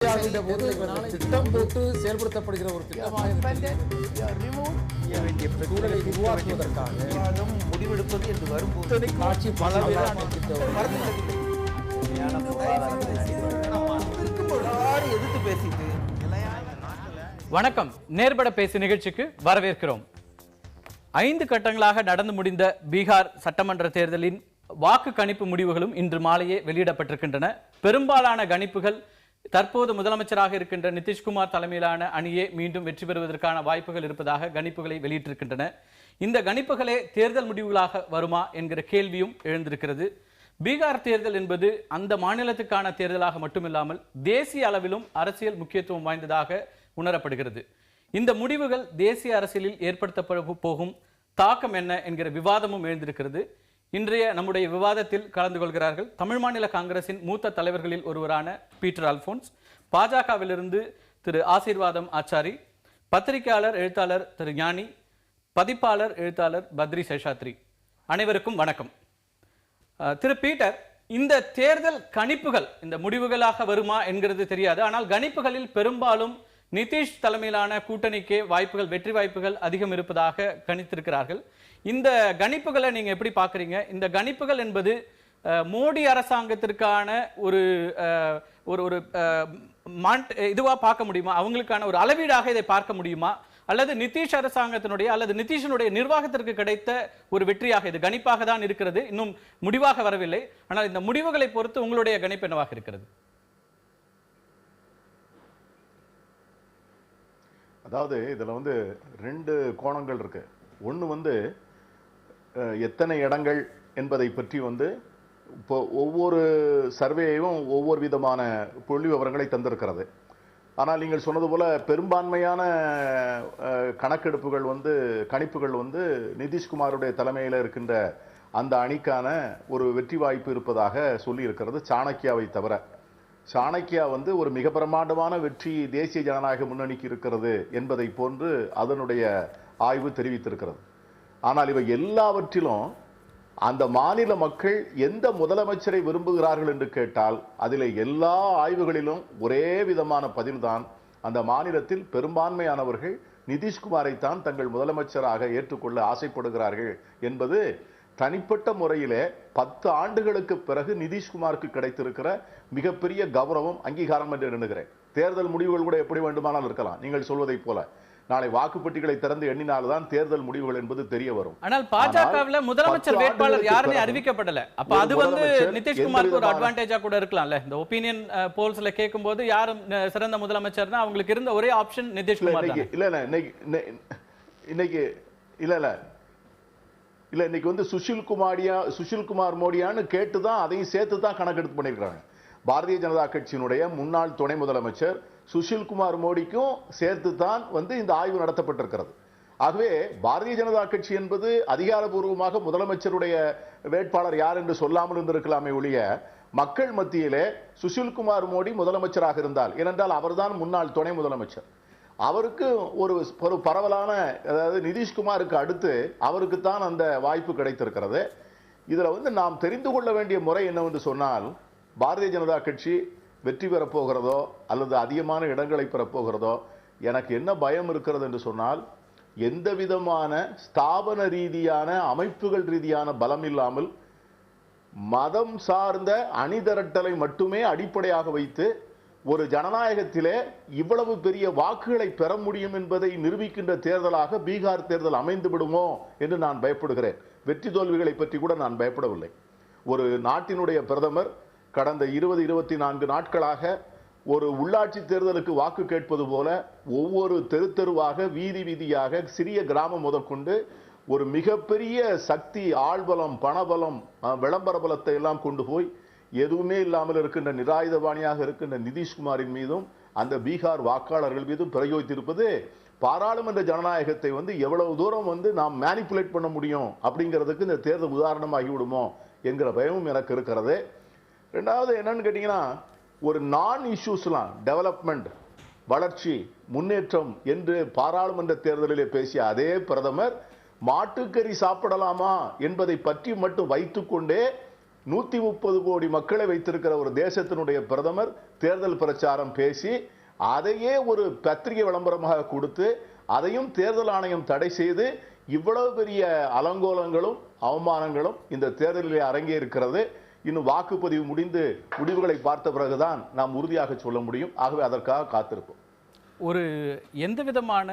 திட்டம் போட்டு செயல்படுத்தப்படுகிற ஒரு திட்டமாக சூழலை உருவாக்குவதற்காக முடிவெடுப்பது என்று வரும்போது ஆட்சி எதிர்த்து பேசிட்டு வணக்கம். நேர்பட பேசு நிகழ்ச்சிக்கு வரவேற்கிறோம். 5 கட்டங்களாக நடந்து முடிந்த பீகார் சட்டமன்ற தேர்தலின் வாக்கு கணிப்பு முடிவுகளும் இன்று மாலையே வெளியிடப்பட்டிருக்கின்றன. பெரும்பாலான கணிப்புகள் தற்போது முதலமைச்சராக இருக்கின்ற நிதிஷ்குமார் தலைமையிலான அணியே மீண்டும் வெற்றி பெறுவதற்கான வாய்ப்புகள் இருப்பதாக கணிப்புகளை வெளியிட்டிருக்கின்றன. இந்த கணிப்புகளே தேர்தல் முடிவுகளாக வருமா என்கிற கேள்வியும் எழுந்திருக்கிறது. பீகார் தேர்தல் என்பது அந்த மாநிலத்துக்கான தேர்தலாக மட்டுமில்லாமல் தேசிய அளவிலும் அரசியல் முக்கியத்துவம் வாய்ந்ததாக உணரப்படுகிறது. இந்த முடிவுகள் தேசிய அரசியலில் ஏற்படுத்தப்பட போகும் தாக்கம் என்ன என்கிற விவாதமும் எழுந்திருக்கிறது. இன்றைய நம்முடைய விவாதத்தில் கலந்து கொள்கிறார்கள் தமிழ் மாநில காங்கிரசின் மூத்த தலைவர்களில் ஒருவரான பீட்டர் அல்போன்ஸ், பாஜகவிலிருந்து திரு ஆசீர்வாதம் ஆச்சாரி, பத்திரிகையாளர் எழுத்தாளர் திரு ஞானி, பதிப்பாளர் எழுத்தாளர் பத்ரி சேஷாத்ரி. அனைவருக்கும் வணக்கம். திரு பீட்டர், இந்த தேர்தல் கணிப்புகள் இந்த முடிவுகளாக வருமா என்கிறது தெரியாது. ஆனால் கணிப்புகளில் பெரும்பாலும் நிதிஷ் தலைமையிலான கூட்டணிக்கே வாய்ப்புகள், வெற்றி வாய்ப்புகள் அதிகம் இருப்பதாக கணித்திருக்கிறார்கள். இந்த கணிப்புகளை நீங்க எப்படி பார்க்குறீங்க? இந்த கணிப்புகள் என்பது மோடி அரசாங்கத்திற்கான ஒரு ஒரு இதுவா பார்க்க முடியுமா? அவங்களுக்கான ஒரு அளவீடாக இதை பார்க்க முடியுமா? அல்லது நிதிஷ் அரசாங்கத்தினுடைய அல்லது நிதிஷனுடைய நிர்வாகத்திற்கு கிடைத்த ஒரு வெற்றியாக இது கணிப்பாக தான் இருக்கிறது, இன்னும் முடிவாக வரவில்லை. ஆனால் இந்த முடிவுகளை பொறுத்து உங்களுடைய கணிப்பு என்னவாக இருக்கிறது? அதாவது இதில் 2 கோணங்கள் இருக்கு. ஒன்று எத்தனை இடங்கள் என்பதை பற்றி இப்போ ஒவ்வொரு சர்வேயும் ஒவ்வொரு விதமான புள்ளி விவரங்களை தந்திருக்கிறது. ஆனால் நீங்கள் சொன்னது போல பெரும்பான்மையான கணக்கெடுப்புகள் கணிப்புகள் நிதிஷ்குமாருடைய தலைமையில் இருக்கின்ற அந்த அணிக்கான ஒரு வெற்றி வாய்ப்பு இருப்பதாக சொல்லி இருக்கிறது, சாணக்கியாவை தவிர. சாணக்கியா ஒரு மிக பிரமாண்டமான வெற்றி தேசிய ஜனநாயக முன்னணிக்கு இருக்கிறது என்பதை போன்று அதனுடைய ஆய்வு தெரிவித்திருக்கிறது. ஆனால் இவை எல்லாவற்றிலும் அந்த மாநில மக்கள் எந்த முதலமைச்சரை விரும்புகிறார்கள் என்று கேட்டால் அதில் எல்லா ஆய்வுகளிலும் ஒரே விதமான பதில்தான். அந்த மாநிலத்தில் பெரும்பான்மையானவர்கள் நிதிஷ்குமாரை தான் தங்கள் முதலமைச்சராக ஏற்றுக்கொள்ள ஆசைப்படுகிறார்கள் என்பது தனிப்பட்ட முறையிலே 10 ஆண்டுகளுக்கு பிறகு நிதிஷ்குமாருக்கு கிடைத்திருக்கிற மிகப்பெரிய கௌரவம், அங்கீகாரம் என்று எண்ணுகிறேன். தேர்தல் முடிவுகள் கூட எப்படி வேண்டுமானால் இருக்கலாம். நீங்கள் சொல்வதை போல நாளை வாக்குப்பெட்டிகளை திறந்து எண்ணினால்தான் தேர்தல் முடிவுகள் என்பது தெரிய வரும். ஆனால் பாஜகவில் முதலமைச்சர் வேட்பாளர் யாருமே அறிவிக்கப்படல. அப்ப அது நிதிஷ்குமாருக்கு ஒரு அட்வான்டேஜா கூட இருக்கலாம்ல. இந்த ஒப்பீனியன் போல்ஸ்ல கேட்கும்போது யாரும் சிறந்த முதலமைச்சர்னா அவங்களுக்கு இருந்த ஒரே ஆப்ஷன் நிதிஷ்குமார் தான். இன்னைக்கு சுஷில்குமார் மோடியான்னு கேட்டுதான் அதையும் சேர்த்து தான் கணக்கெடுப்பு பண்ணிருக்காங்க. பாரதிய ஜனதா கட்சியினுடைய முன்னாள் துணை முதலமைச்சர் சுஷில்குமார் மோடிக்கும் சேர்த்து தான் இந்த ஆய்வு நடத்தப்பட்டிருக்கிறது. ஆகவே பாரதிய ஜனதா கட்சி என்பது அதிகாரபூர்வமாக முதலமைச்சருடைய வேட்பாளர் யார் என்று சொல்லாமல் இருந்திருக்கலாமே ஒழிய, மக்கள் மத்தியிலே சுஷில்குமார் மோடி முதலமைச்சராக இருந்தால், ஏனென்றால் அவர்தான் முன்னாள் துணை முதலமைச்சர், அவருக்கு ஒரு பரவலான, அதாவது நிதிஷ்குமாருக்கு அடுத்து அவருக்கு தான் அந்த வாய்ப்பு கிடைத்திருக்கிறது. இதுல நாம் தெரிந்து கொள்ள வேண்டிய முறை என்னவென்று சொன்னால், பாரதிய ஜனதா கட்சி வெற்றி பெறப்போகிறதோ அல்லது அதிகமான இடங்களை பெறப்போகிறதோ, எனக்கு என்ன பயம் இருக்கிறது என்று சொன்னால், எந்த விதமான ஸ்தாபன ரீதியான அமைப்புகள் ரீதியான பலம் இல்லாமல் மதம் சார்ந்த அணிதிரட்டலை மட்டுமே அடிப்படையாக வைத்து ஒரு ஜனநாயகத்திலே இவ்வளவு பெரிய வாக்குகளை பெற முடியும் என்பதை நிரூபிக்கின்ற தேர்தலாக பீகார் தேர்தல் அமைந்து விடுமோ என்று நான் பயப்படுகிறேன். வெற்றி தோல்விகளை பற்றி கூட நான் பயப்படவில்லை. ஒரு நாட்டினுடைய பிரதமர் கடந்த 20-24 நாட்களாக ஒரு உள்ளாட்சி தேர்தலுக்கு வாக்கு கேட்பது போல ஒவ்வொரு தெருவாக, வீதி வீதியாக, சிறிய கிராமம் முதற்கொண்டு ஒரு மிகப்பெரிய சக்தி, ஆள்பலம், பணபலம், விளம்பர பலத்தை எல்லாம் கொண்டு போய் எதுவுமே இல்லாமல் இருக்கின்ற நிராயுதபாணியாக இருக்கின்ற நிதிஷ்குமாரின் மீதும் அந்த பீகார் வாக்காளர்கள் மீதும் பிரயோகித்திருப்பது பாராளுமன்ற ஜனநாயகத்தை எவ்வளவு தூரம் நாம் மேனிப்புலேட் பண்ண முடியும் அப்படிங்கிறதுக்கு இந்த தேர்தல் உதாரணமாகி விடுமோ என்கிற பயமும் எனக்கு இருக்கிறது. ரெண்டாவது என்னன்னு கேட்டீங்கன்னா, ஒரு நான் இஷ்யூஸ்லாம் டெவலப்மெண்ட், வளர்ச்சி, முன்னேற்றம் என்று பாராளுமன்ற தேர்தலிலே பேசிய அதே பிரதமர் மாட்டுக்கறி சாப்பிடலாமா என்பதை பற்றி மட்டும் வைத்துக்கொண்டே 130 கோடி மக்களை வைத்திருக்கிற ஒரு தேசத்தினுடைய பிரதமர் தேர்தல் பிரச்சாரம் பேசி அதையே ஒரு பத்திரிகை விளம்பரமாக கொடுத்து அதையும் தேர்தல் ஆணையம் தடை செய்து இவ்வளவு பெரிய அலங்கோலங்களும் அவமானங்களும் இந்த தேர்தலிலே அரங்கே இருக்கிறது. இன்னும் வாக்குப்பதிவு முடிந்து முடிவுகளை பார்த்த பிறகுதான் நாம் உறுதியாக சொல்ல முடியும். ஆகவே அதற்காக காத்திருப்போம். ஒரு எந்த விதமான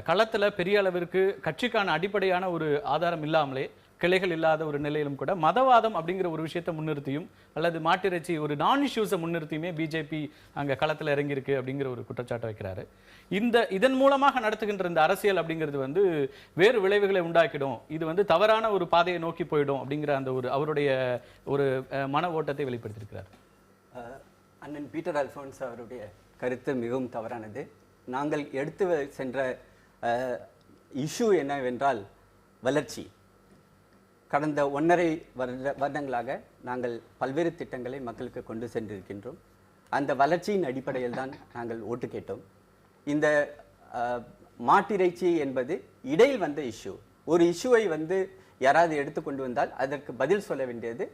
களத்துல பெரிய அளவிற்கு கட்சிக்கான அடிப்படையான ஒரு ஆதாரம் இல்லாமலே, கிளைகள் இல்லாத ஒரு நிலையிலும் கூட மதவாதம் அப்படிங்கிற ஒரு விஷயத்தை முன்னிறுத்தியும் அல்லது மாட்டிறைச்சி ஒரு நான் இஷ்யூஸை முன்னிறுத்தியுமே பிஜேபி அங்க களத்துல இறங்கியிருக்கு அப்படிங்கிற ஒரு குற்றச்சாட்டை வைக்கிறாரு. இதன் மூலமாக நடத்துகின்ற இந்த அரசியல் அப்படிங்கிறது வந்து வேறு விளைவுகளை உண்டாக்கிடும், இது வந்து தவறான ஒரு பாதையை நோக்கி போயிடும் அப்படிங்கிற அந்த ஒரு அவருடைய ஒரு மன ஓட்டத்தை வெளிப்படுத்தியிருக்கிறார். அண்ணன் பீட்டர் அல்ஃபோன்ஸ் அவருடைய கருத்து மிகவும் தவறானது. நாங்கள் எடுத்து சென்ற இஷ்யூ என்னவென்றால் வளர்ச்சி. கடந்த 1.5 வருடங்களாக நாங்கள் பல்வேறு திட்டங்களை மக்களுக்கு கொண்டு சென்றிருக்கின்றோம். அந்த வளர்ச்சியின் அடிப்படையில் தான் நாங்கள் ஓட்டு கேட்டோம். இந்த மாட்டிறைச்சி என்பது இடையில் வந்த இஷ்யூ. ஒரு இஷ்யூவை வந்து யாராவது எடுத்துக்கொண்டு வந்தால் அதற்கு பதில் சொல்ல வேண்டியது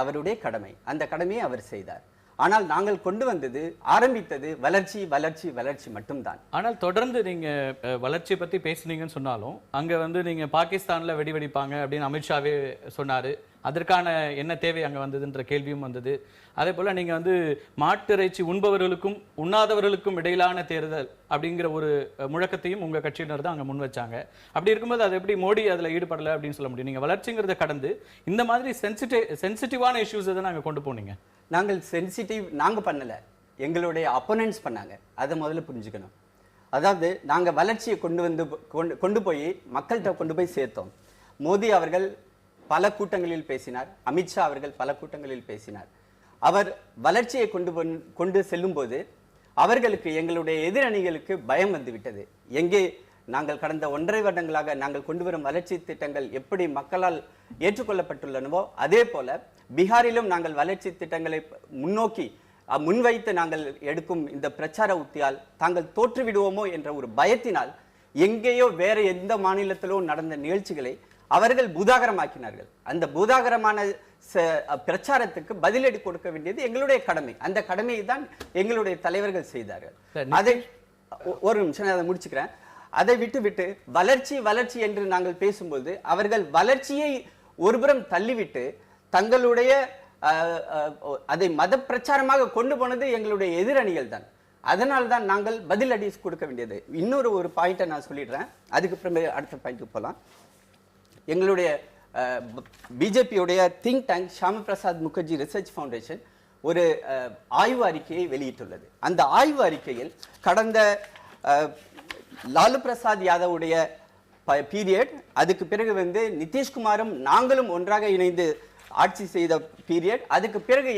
அவருடைய கடமை. அந்த கடமையை அவர் செய்தார். ஆனால் நாங்கள் கொண்டு வந்தது ஆரம்பித்தது வளர்ச்சி வளர்ச்சி வளர்ச்சி மட்டும்தான். ஆனால் தொடர்ந்து நீங்க வளர்ச்சி பத்தி பேசுனீங்கன்னு சொன்னாலும் அங்க வந்து நீங்க பாகிஸ்தான்ல வெடி வெடிப்பாங்க அப்படின்னு அமித்ஷாவே சொன்னாரு. அதற்கான என்ன தேவை அங்க வந்ததுன்ற கேள்வியும் வந்தது. அதே போல நீங்க வந்து மாட்டிறைச்சி உண்பவர்களுக்கும் உண்ணாதவர்களுக்கும் இடையிலான தேர்தல் அப்படிங்கிற ஒரு முழக்கத்தையும் உங்க கட்சியினர் தான் அங்க முன் வச்சாங்க. அப்படி இருக்கும்போது அது எப்படி மோடி அதுல ஈடுபடல அப்படின்னு சொல்ல முடியும்? நீங்க வளர்ச்சிங்கிறத கடந்து இந்த மாதிரி சென்சிட்டிவான இஷ்யூஸ் தான் நாங்க கொண்டு போனீங்க. நாங்கள் சென்சிட்டிவ் நாங்க பண்ணல, எங்களுடைய அப்போனன்ட்ஸ் பண்ணாங்க. அதை முதல்ல புரிஞ்சுக்கணும். அதாவது நாங்க வளர்ச்சியை கொண்டு போய் மக்கள்கிட்ட கொண்டு போய் சேர்த்தோம். மோடி அவர்கள் பல கூட்டங்களில் பேசினார், அமித்ஷா அவர்கள் பல கூட்டங்களில் பேசினார். அவர் வளர்ச்சியை கொண்டு செல்லும் போது அவர்களுக்கு, எங்களுடைய எதிரணிகளுக்கு பயம் வந்துவிட்டது. எங்கே நாங்கள் கடந்த 1.5 வருடங்களாக நாங்கள் கொண்டு வரும் வளர்ச்சி திட்டங்கள் எப்படி மக்களால் ஏற்றுக்கொள்ளப்பட்டுள்ளனவோ அதே போல பீகாரிலும் நாங்கள் வளர்ச்சி திட்டங்களை முன்வைத்து நாங்கள் எடுக்கும் இந்த பிரச்சார உத்தியால் தாங்கள் தோற்றுவிடுவோமோ என்ற ஒரு பயத்தினால் எங்கேயோ வேற எந்த மாநிலத்திலோ நடந்த நிகழ்ச்சிகளை அவர்கள் பூதாகரமாக்கினார்கள். அந்த பூதாகரமான பிரச்சாரத்துக்கு பதிலடி கொடுக்க வேண்டியது எங்களுடைய கடமை. அந்த கடமையை தான் எங்களுடைய தலைவர்கள் செய்தார்கள். அதை ஒரு நிமிஷம் அதை முடிச்சுக்கிறேன். அதை விட்டு வளர்ச்சி வளர்ச்சி என்று நாங்கள் பேசும்போது அவர்கள் வளர்ச்சியை ஒருபுறம் தள்ளிவிட்டு தங்களுடைய அதை மத பிரச்சாரமாக கொண்டு போனது எங்களுடைய எதிரணிகள் தான். அதனால் தான் நாங்கள் பதிலடி கொடுக்க வேண்டியது. இன்னொரு பாயிண்டை நான் சொல்லிடுறேன், அதுக்கப்புறம் அடுத்த பாயிண்ட்டுக்கு போகலாம். எங்களுடைய பிஜேபியுடைய think tank Shyama Prasad Mukherjee research foundation ஒரு ஆய்வு அறிக்கையை வெளியிட்டுள்ளது. அந்த ஆய்வு அறிக்கையில் கடந்த லாலு பிரசாத் யாதவுடைய பீரியட், அதுக்கு பிறகு வந்து நிதிஷ்குமாரும் நாங்களும் ஒன்றாக இணைந்து ஆட்சி செய்த பீரியட், அதுக்கு பிறகு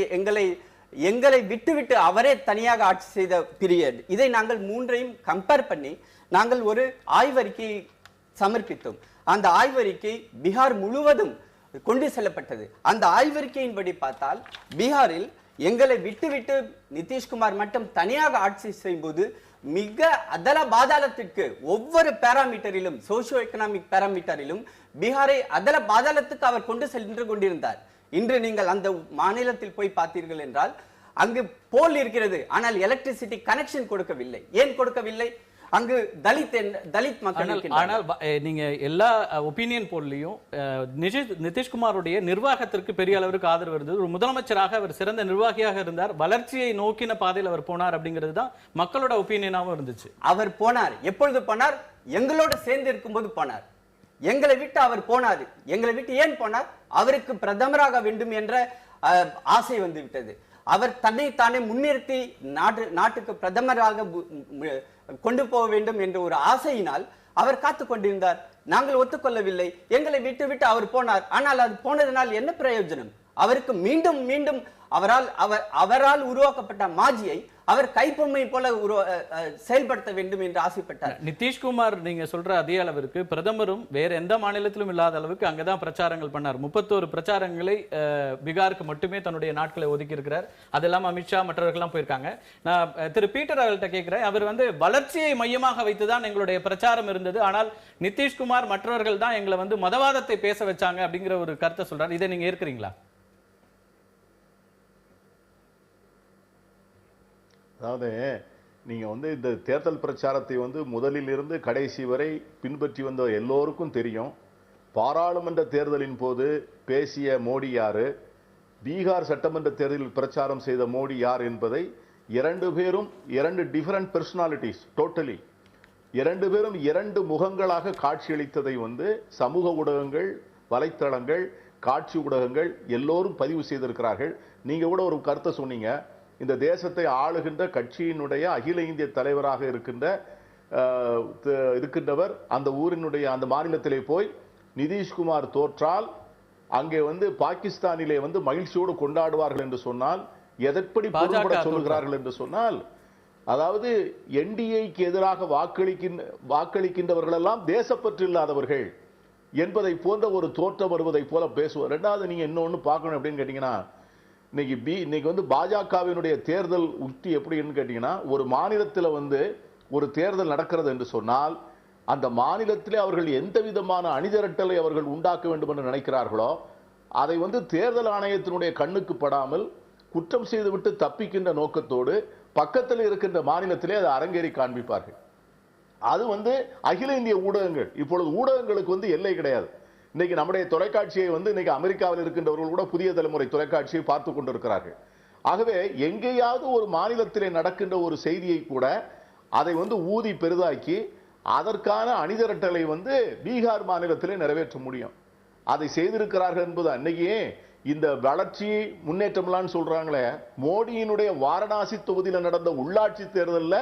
எங்களை விட்டு அவரே தனியாக ஆட்சி செய்த பீரியட், இதை நாங்கள் மூன்றையும் கம்பேர் பண்ணி நாங்கள் ஒரு ஆய்வறிக்கையை சமர்ப்பித்தோம். அந்த ஆய்வறிக்கை பீகார் முழுவதும் கொண்டு செல்லப்பட்டது. அந்த ஆய்வறிக்கையின்படி பார்த்தால் பீகாரில் எங்களை விட்டு நிதிஷ்குமார் மட்டும் தனியாக ஆட்சி செய்யும்போது மிக அதல பாதாளத்திற்கு ஒவ்வொரு பாராமீட்டரிலும், சோசியோ எக்கனாமிக் பாராமீட்டரிலும் பீகாரை அதல பாதாளத்துக்கு அவர் கொண்டு சென்று கொண்டிருந்தார். இன்று நீங்கள் அந்த மாநிலத்தில் போய் பார்த்தீர்கள் என்றால் அங்கு போல் இருக்கிறது, ஆனால் எலக்ட்ரிசிட்டி கனெக்ஷன் கொடுக்கவில்லை. ஏன் கொடுக்கவில்லை? அங்கு தலித் மக்கள். ஆனால் நீங்க எல்லா ஒப்பீனியன் போல்லையும் நிதிஷ்குமாருடைய நிர்வாகத்திற்கு பெரிய அளவிற்கு ஆதரவு இருந்தது. ஒரு முதலமைச்சராக அவர் சிறந்த நிர்வாகியாக இருந்தார், வளர்ச்சியை நோக்கின பாதையில் அவர் போனார் அப்படிங்கிறது தான் மக்களோட ஒப்பீனியனாகவும் இருந்துச்சு. அவர் போனார். எப்பொழுது போனார்? எங்களோட சேர்ந்து இருக்கும்போது போனார். எங்களை விட்டு அவர் போனார். எங்களை விட்டு ஏன் போனார்? அவருக்கு பிரதமராக வேண்டும் என்ற ஆசை வந்து விட்டது. அவர் தன்னைத்தானே முன்னிறுத்தி நாட்டுக்கு பிரதமராக கொண்டு போக வேண்டும் என்ற ஒரு ஆசையினால் அவர் காத்து கொண்டிருந்தார். நாங்கள் ஒத்துக்கொள்ளவில்லை. எங்களை விட்டு அவர் போனார். ஆனால் அது போனதனால் என்ன பிரயோஜனம்? அவருக்கு மீண்டும் மீண்டும் அவரால் உருவாக்கப்பட்ட மாஜியை அவர் கைப்பொம்மை போல செயல்படுத்த வேண்டும் என்று ஆசைப்பட்டார். நிதிஷ்குமார் நீங்க சொல்ற அதே அளவிற்கு பிரதமரும் வேற எந்த மாநிலத்திலும் இல்லாத அளவுக்கு அங்கதான் பிரச்சாரங்கள் பண்ணார். 31 பிரச்சாரங்களை பீகாருக்கு மட்டுமே தன்னுடைய நாட்களை ஒதுக்கி இருக்கிறார். அதெல்லாம் அமித்ஷா மற்றவர்கள்லாம் போயிருக்காங்க. நான் திரு பீட்டர் அவர்கள்ட்ட கேட்கிறேன், அவர் வந்து வளர்ச்சியை மையமாக வைத்துதான் எங்களுடைய பிரச்சாரம் இருந்தது, ஆனால் நிதிஷ்குமார் மற்றவர்கள் தான் எங்களை வந்து மதவாதத்தை பேச வச்சாங்க அப்படிங்கிற ஒரு கருத்தை சொல்றாரு. இதை நீங்க ஏற்கிறீங்களா? அதாவது நீங்கள் வந்து இந்த தேர்தல் பிரச்சாரத்தை வந்து முதலில் இருந்து கடைசி வரை பின்பற்றி வந்த எல்லோருக்கும் தெரியும். பாராளுமன்ற தேர்தலின் போது பேசிய மோடி யாரு, பீகார் சட்டமன்ற தேர்தலில் பிரச்சாரம் செய்த மோடி யார் என்பதை இரண்டு பேரும் இரண்டு டிஃபரண்ட் பர்சனாலிட்டிஸ், டோட்டலி இரண்டு பேரும் இரண்டு முகங்களாக காட்சியளித்ததை வந்து சமூக ஊடகங்கள், வலைத்தளங்கள், காட்சி ஊடகங்கள் எல்லோரும் பதிவு செய்திருக்கிறார்கள். நீங்க கூட ஒரு கருத்தை சொன்னீங்க, இந்த தேசத்தை ஆளுகின்ற கட்சியினுடைய அகில இந்திய தலைவராக இருக்கின்றவர் அந்த ஊரினுடைய அந்த மாநிலத்திலே போய் நிதிஷ்குமார் தோற்றால் அங்கே வந்து பாகிஸ்தானிலே வந்து மகிழ்ச்சியோடு கொண்டாடுவார்கள் என்று சொன்னால் எதற்படி சொல்லுகிறார்கள் என்று சொன்னால், அதாவது என்டிஏக்கு எதிராக வாக்களிக்கின்றவர்கள் எல்லாம் தேசப்பற்று இல்லாதவர்கள் என்பதை போன்ற ஒரு தோற்றம் வருவதை போல பேசுவார். ரெண்டாவது நீங்க இன்னொன்னு பார்க்கணும் அப்படின்னு கேட்டீங்கன்னா, இன்னைக்கு வந்து பாஜகவினுடைய தேர்தல் உத்தி எப்படின்னு கேட்டீங்கன்னா, ஒரு மாநிலத்தில் வந்து ஒரு தேர்தல் நடக்கிறது என்று சொன்னால் அந்த மாநிலத்திலே அவர்கள் எந்த விதமான அணிதிரட்டலை அவர்கள் உண்டாக்க வேண்டும் என்று நினைக்கிறார்களோ அதை வந்து தேர்தல் ஆணையத்தினுடைய கண்ணுக்கு படாமல் குற்றம் செய்துவிட்டு தப்பிக்கின்ற நோக்கத்தோடு பக்கத்தில் இருக்கின்ற மாநிலத்திலே அதை அரங்கேறி காண்பிப்பார்கள். அது வந்து அகில இந்திய ஊடகங்கள், இப்பொழுது ஊடகங்களுக்கு வந்து எல்லை கிடையாது. இன்னைக்கு நம்முடைய தொலைக்காட்சியை வந்து இன்னைக்கு அமெரிக்காவில் இருக்கின்றவர்கள் கூட புதிய தலைமுறை தொலைக்காட்சியை பார்த்து கொண்டிருக்கிறார்கள். ஆகவே எங்கேயாவது ஒரு மாநிலத்திலே நடக்கின்ற ஒரு செய்தியை கூட அதை வந்து ஊதி பெரிதாக்கி அதற்கான அணிதிரட்டலை வந்து பீகார் மாநிலத்திலே நிறைவேற்ற முடியும். அதை செய்திருக்கிறார்கள் என்பது அன்னைக்கு இந்த வளர்ச்சி முன்னேற்றம்லாம் சொல்றாங்களே, மோடியினுடைய வாரணாசி தொகுதியில் நடந்த உள்ளாட்சி தேர்தலில்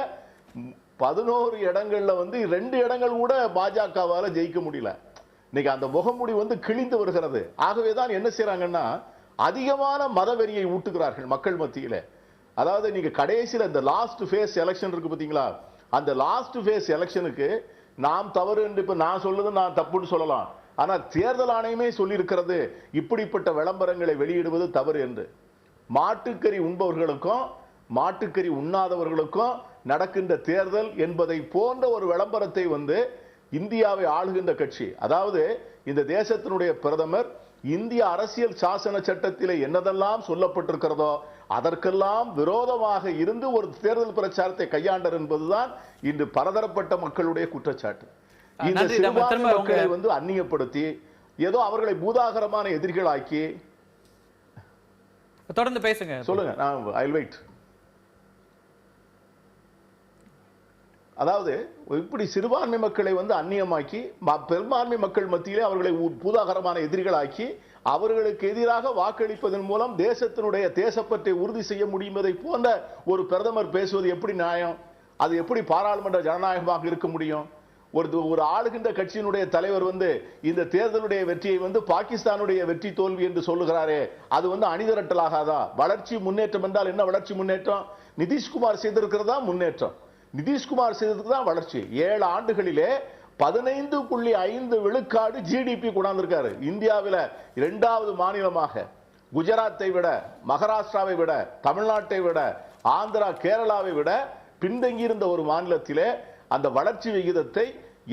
11 இடங்கள்ல வந்து 2 இடங்கள் கூட பாஜகவால ஜெயிக்க முடியல. இன்னைக்கு அந்த முகமூடி வந்து கிழிந்து வருகிறது. ஆகவேதான் என்ன செய்யறாங்கன்னா, அதிகமான மதவெறியை ஊட்டுகிறார்கள் மக்கள் மத்தியில. அதாவது நீங்க கடைசியில் இந்த லாஸ்ட் ஃபேஸ் எலெக்ஷன் இருக்கு பாத்தீங்களா, அந்த லாஸ்ட் ஃபேஸ் எலெக்ஷனுக்கு நாம் தவறு என்று இப்ப நான் சொல்லுது நான் தப்புன்னு சொல்லலாம், ஆனா தேர்தல் ஆணையமே சொல்லி இருக்கிறது இப்படிப்பட்ட விளம்பரங்களை வெளியிடுவது தவறு என்று. மாட்டுக்கறி உண்பவர்களுக்கும் மாட்டுக்கறி உண்ணாதவர்களுக்கும் நடக்கின்ற தேர்தல் என்பதை போன்ற ஒரு விளம்பரத்தை வந்து இந்தியாவை ஆளுகின்ற கட்சி, அதாவது இந்த தேசத்தினுடைய பிரதமர் இந்திய அரசியல் சாசன சட்டத்திலே என்னதெல்லாம் சொல்லப்பட்டிருக்கிறதோ அதற்கெல்லாம் விரோதமாக இருந்து ஒரு தேர்தல் பிரச்சாரத்தை கையாண்டார் என்பதுதான் இன்று பலதரப்பட்ட மக்களுடைய குற்றச்சாட்டு. இந்த சிறுபான்மை மக்களை வந்து அந்நியப்படுத்தி ஏதோ அவர்களை பூதாகரமான எதிரிகளாக்கி. தொடர்ந்து பேசுங்க, சொல்லுங்க, நான் ஐ வில் வெயிட். அதாவது இப்படி சிறுபான்மை மக்களை வந்து அந்நியமாக்கி பெரும்பான்மை மக்கள் மத்தியிலே அவர்களை பூதாகரமான எதிரிகளாக்கி அவர்களுக்கு எதிராக வாக்களிப்பதன் மூலம் தேசத்தினுடைய தேசப்பற்றை உறுதி செய்ய முடியுமதை போன்ற ஒரு பிரதமர் பேசுவது எப்படி நியாயம்? அது எப்படி பாராளுமன்ற ஜனநாயகமாக இருக்க முடியும்? ஒரு ஆளுகின்ற கட்சியினுடைய தலைவர் வந்து இந்த தேர்தலுடைய வெற்றியை வந்து பாகிஸ்தானுடைய வெற்றி தோல்வி என்று சொல்லுகிறாரே, அது வந்து அணிதிரட்டலாகாதா? வளர்ச்சி முன்னேற்றம் என்றால் என்ன வளர்ச்சி முன்னேற்றம்? நிதிஷ்குமார் செய்திருக்கிறதா முன்னேற்றம்? நிதிஷ்குமார் செய்ததுக்கு தான் வளர்ச்சி. 7 ஆண்டுகளிலே 15.5 விழுக்காடு ஜிடிபி கொண்டாந்திருக்காரு. இந்தியாவில் 2வது மாநிலமாக குஜராத்தை விட, மகாராஷ்டிராவை விட, தமிழ்நாட்டை விட, ஆந்திரா, கேரளாவை விட பின்தங்கியிருந்த ஒரு மாநிலத்திலே அந்த வளர்ச்சி விகிதத்தை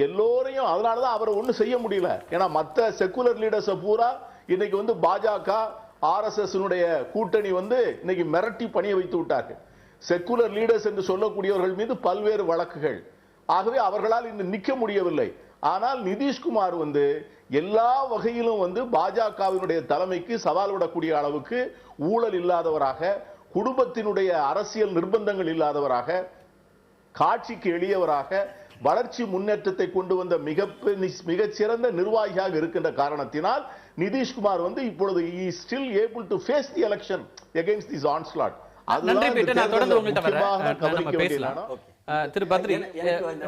எல்லோரையும், அதனாலதான் அவரை ஒன்றும் செய்ய முடியல. ஏன்னா மற்ற செக்குலர் லீடர்ஸ் பூரா இன்னைக்கு வந்து பாஜக RSS கூட்டணி வந்து இன்னைக்கு மிரட்டி பணிய வைத்து விட்டார்கள். செக்குலர் லீடர்ஸ் என்று சொல்லக்கூடியவர்கள் மீது பல்வேறு வழக்குகள். ஆகவே அவர்களால் இன்னும் நிற்க முடியவில்லை. ஆனால் நிதிஷ்குமார் வந்து எல்லா வகையிலும் வந்து பாஜகவினுடைய தலைமைக்கு சவால் விடக்கூடிய அளவுக்கு ஊழல் இல்லாதவராக, குடும்பத்தினுடைய அரசியல் நிர்பந்தங்கள் இல்லாதவராக, காட்சிக்கு எளியவராக, வளர்ச்சி முன்னேற்றத்தை கொண்டு வந்த மிகச்சிறந்த நிர்வாகியாக இருக்கின்ற காரணத்தினால் நிதிஷ்குமார் வந்து இப்பொழுது he is still able to face the election against this onslaught. நன்றி பீட்டர், நான் தொடர்ந்து உங்கள்கிட்ட பேசலாம். திரு பத்ரி,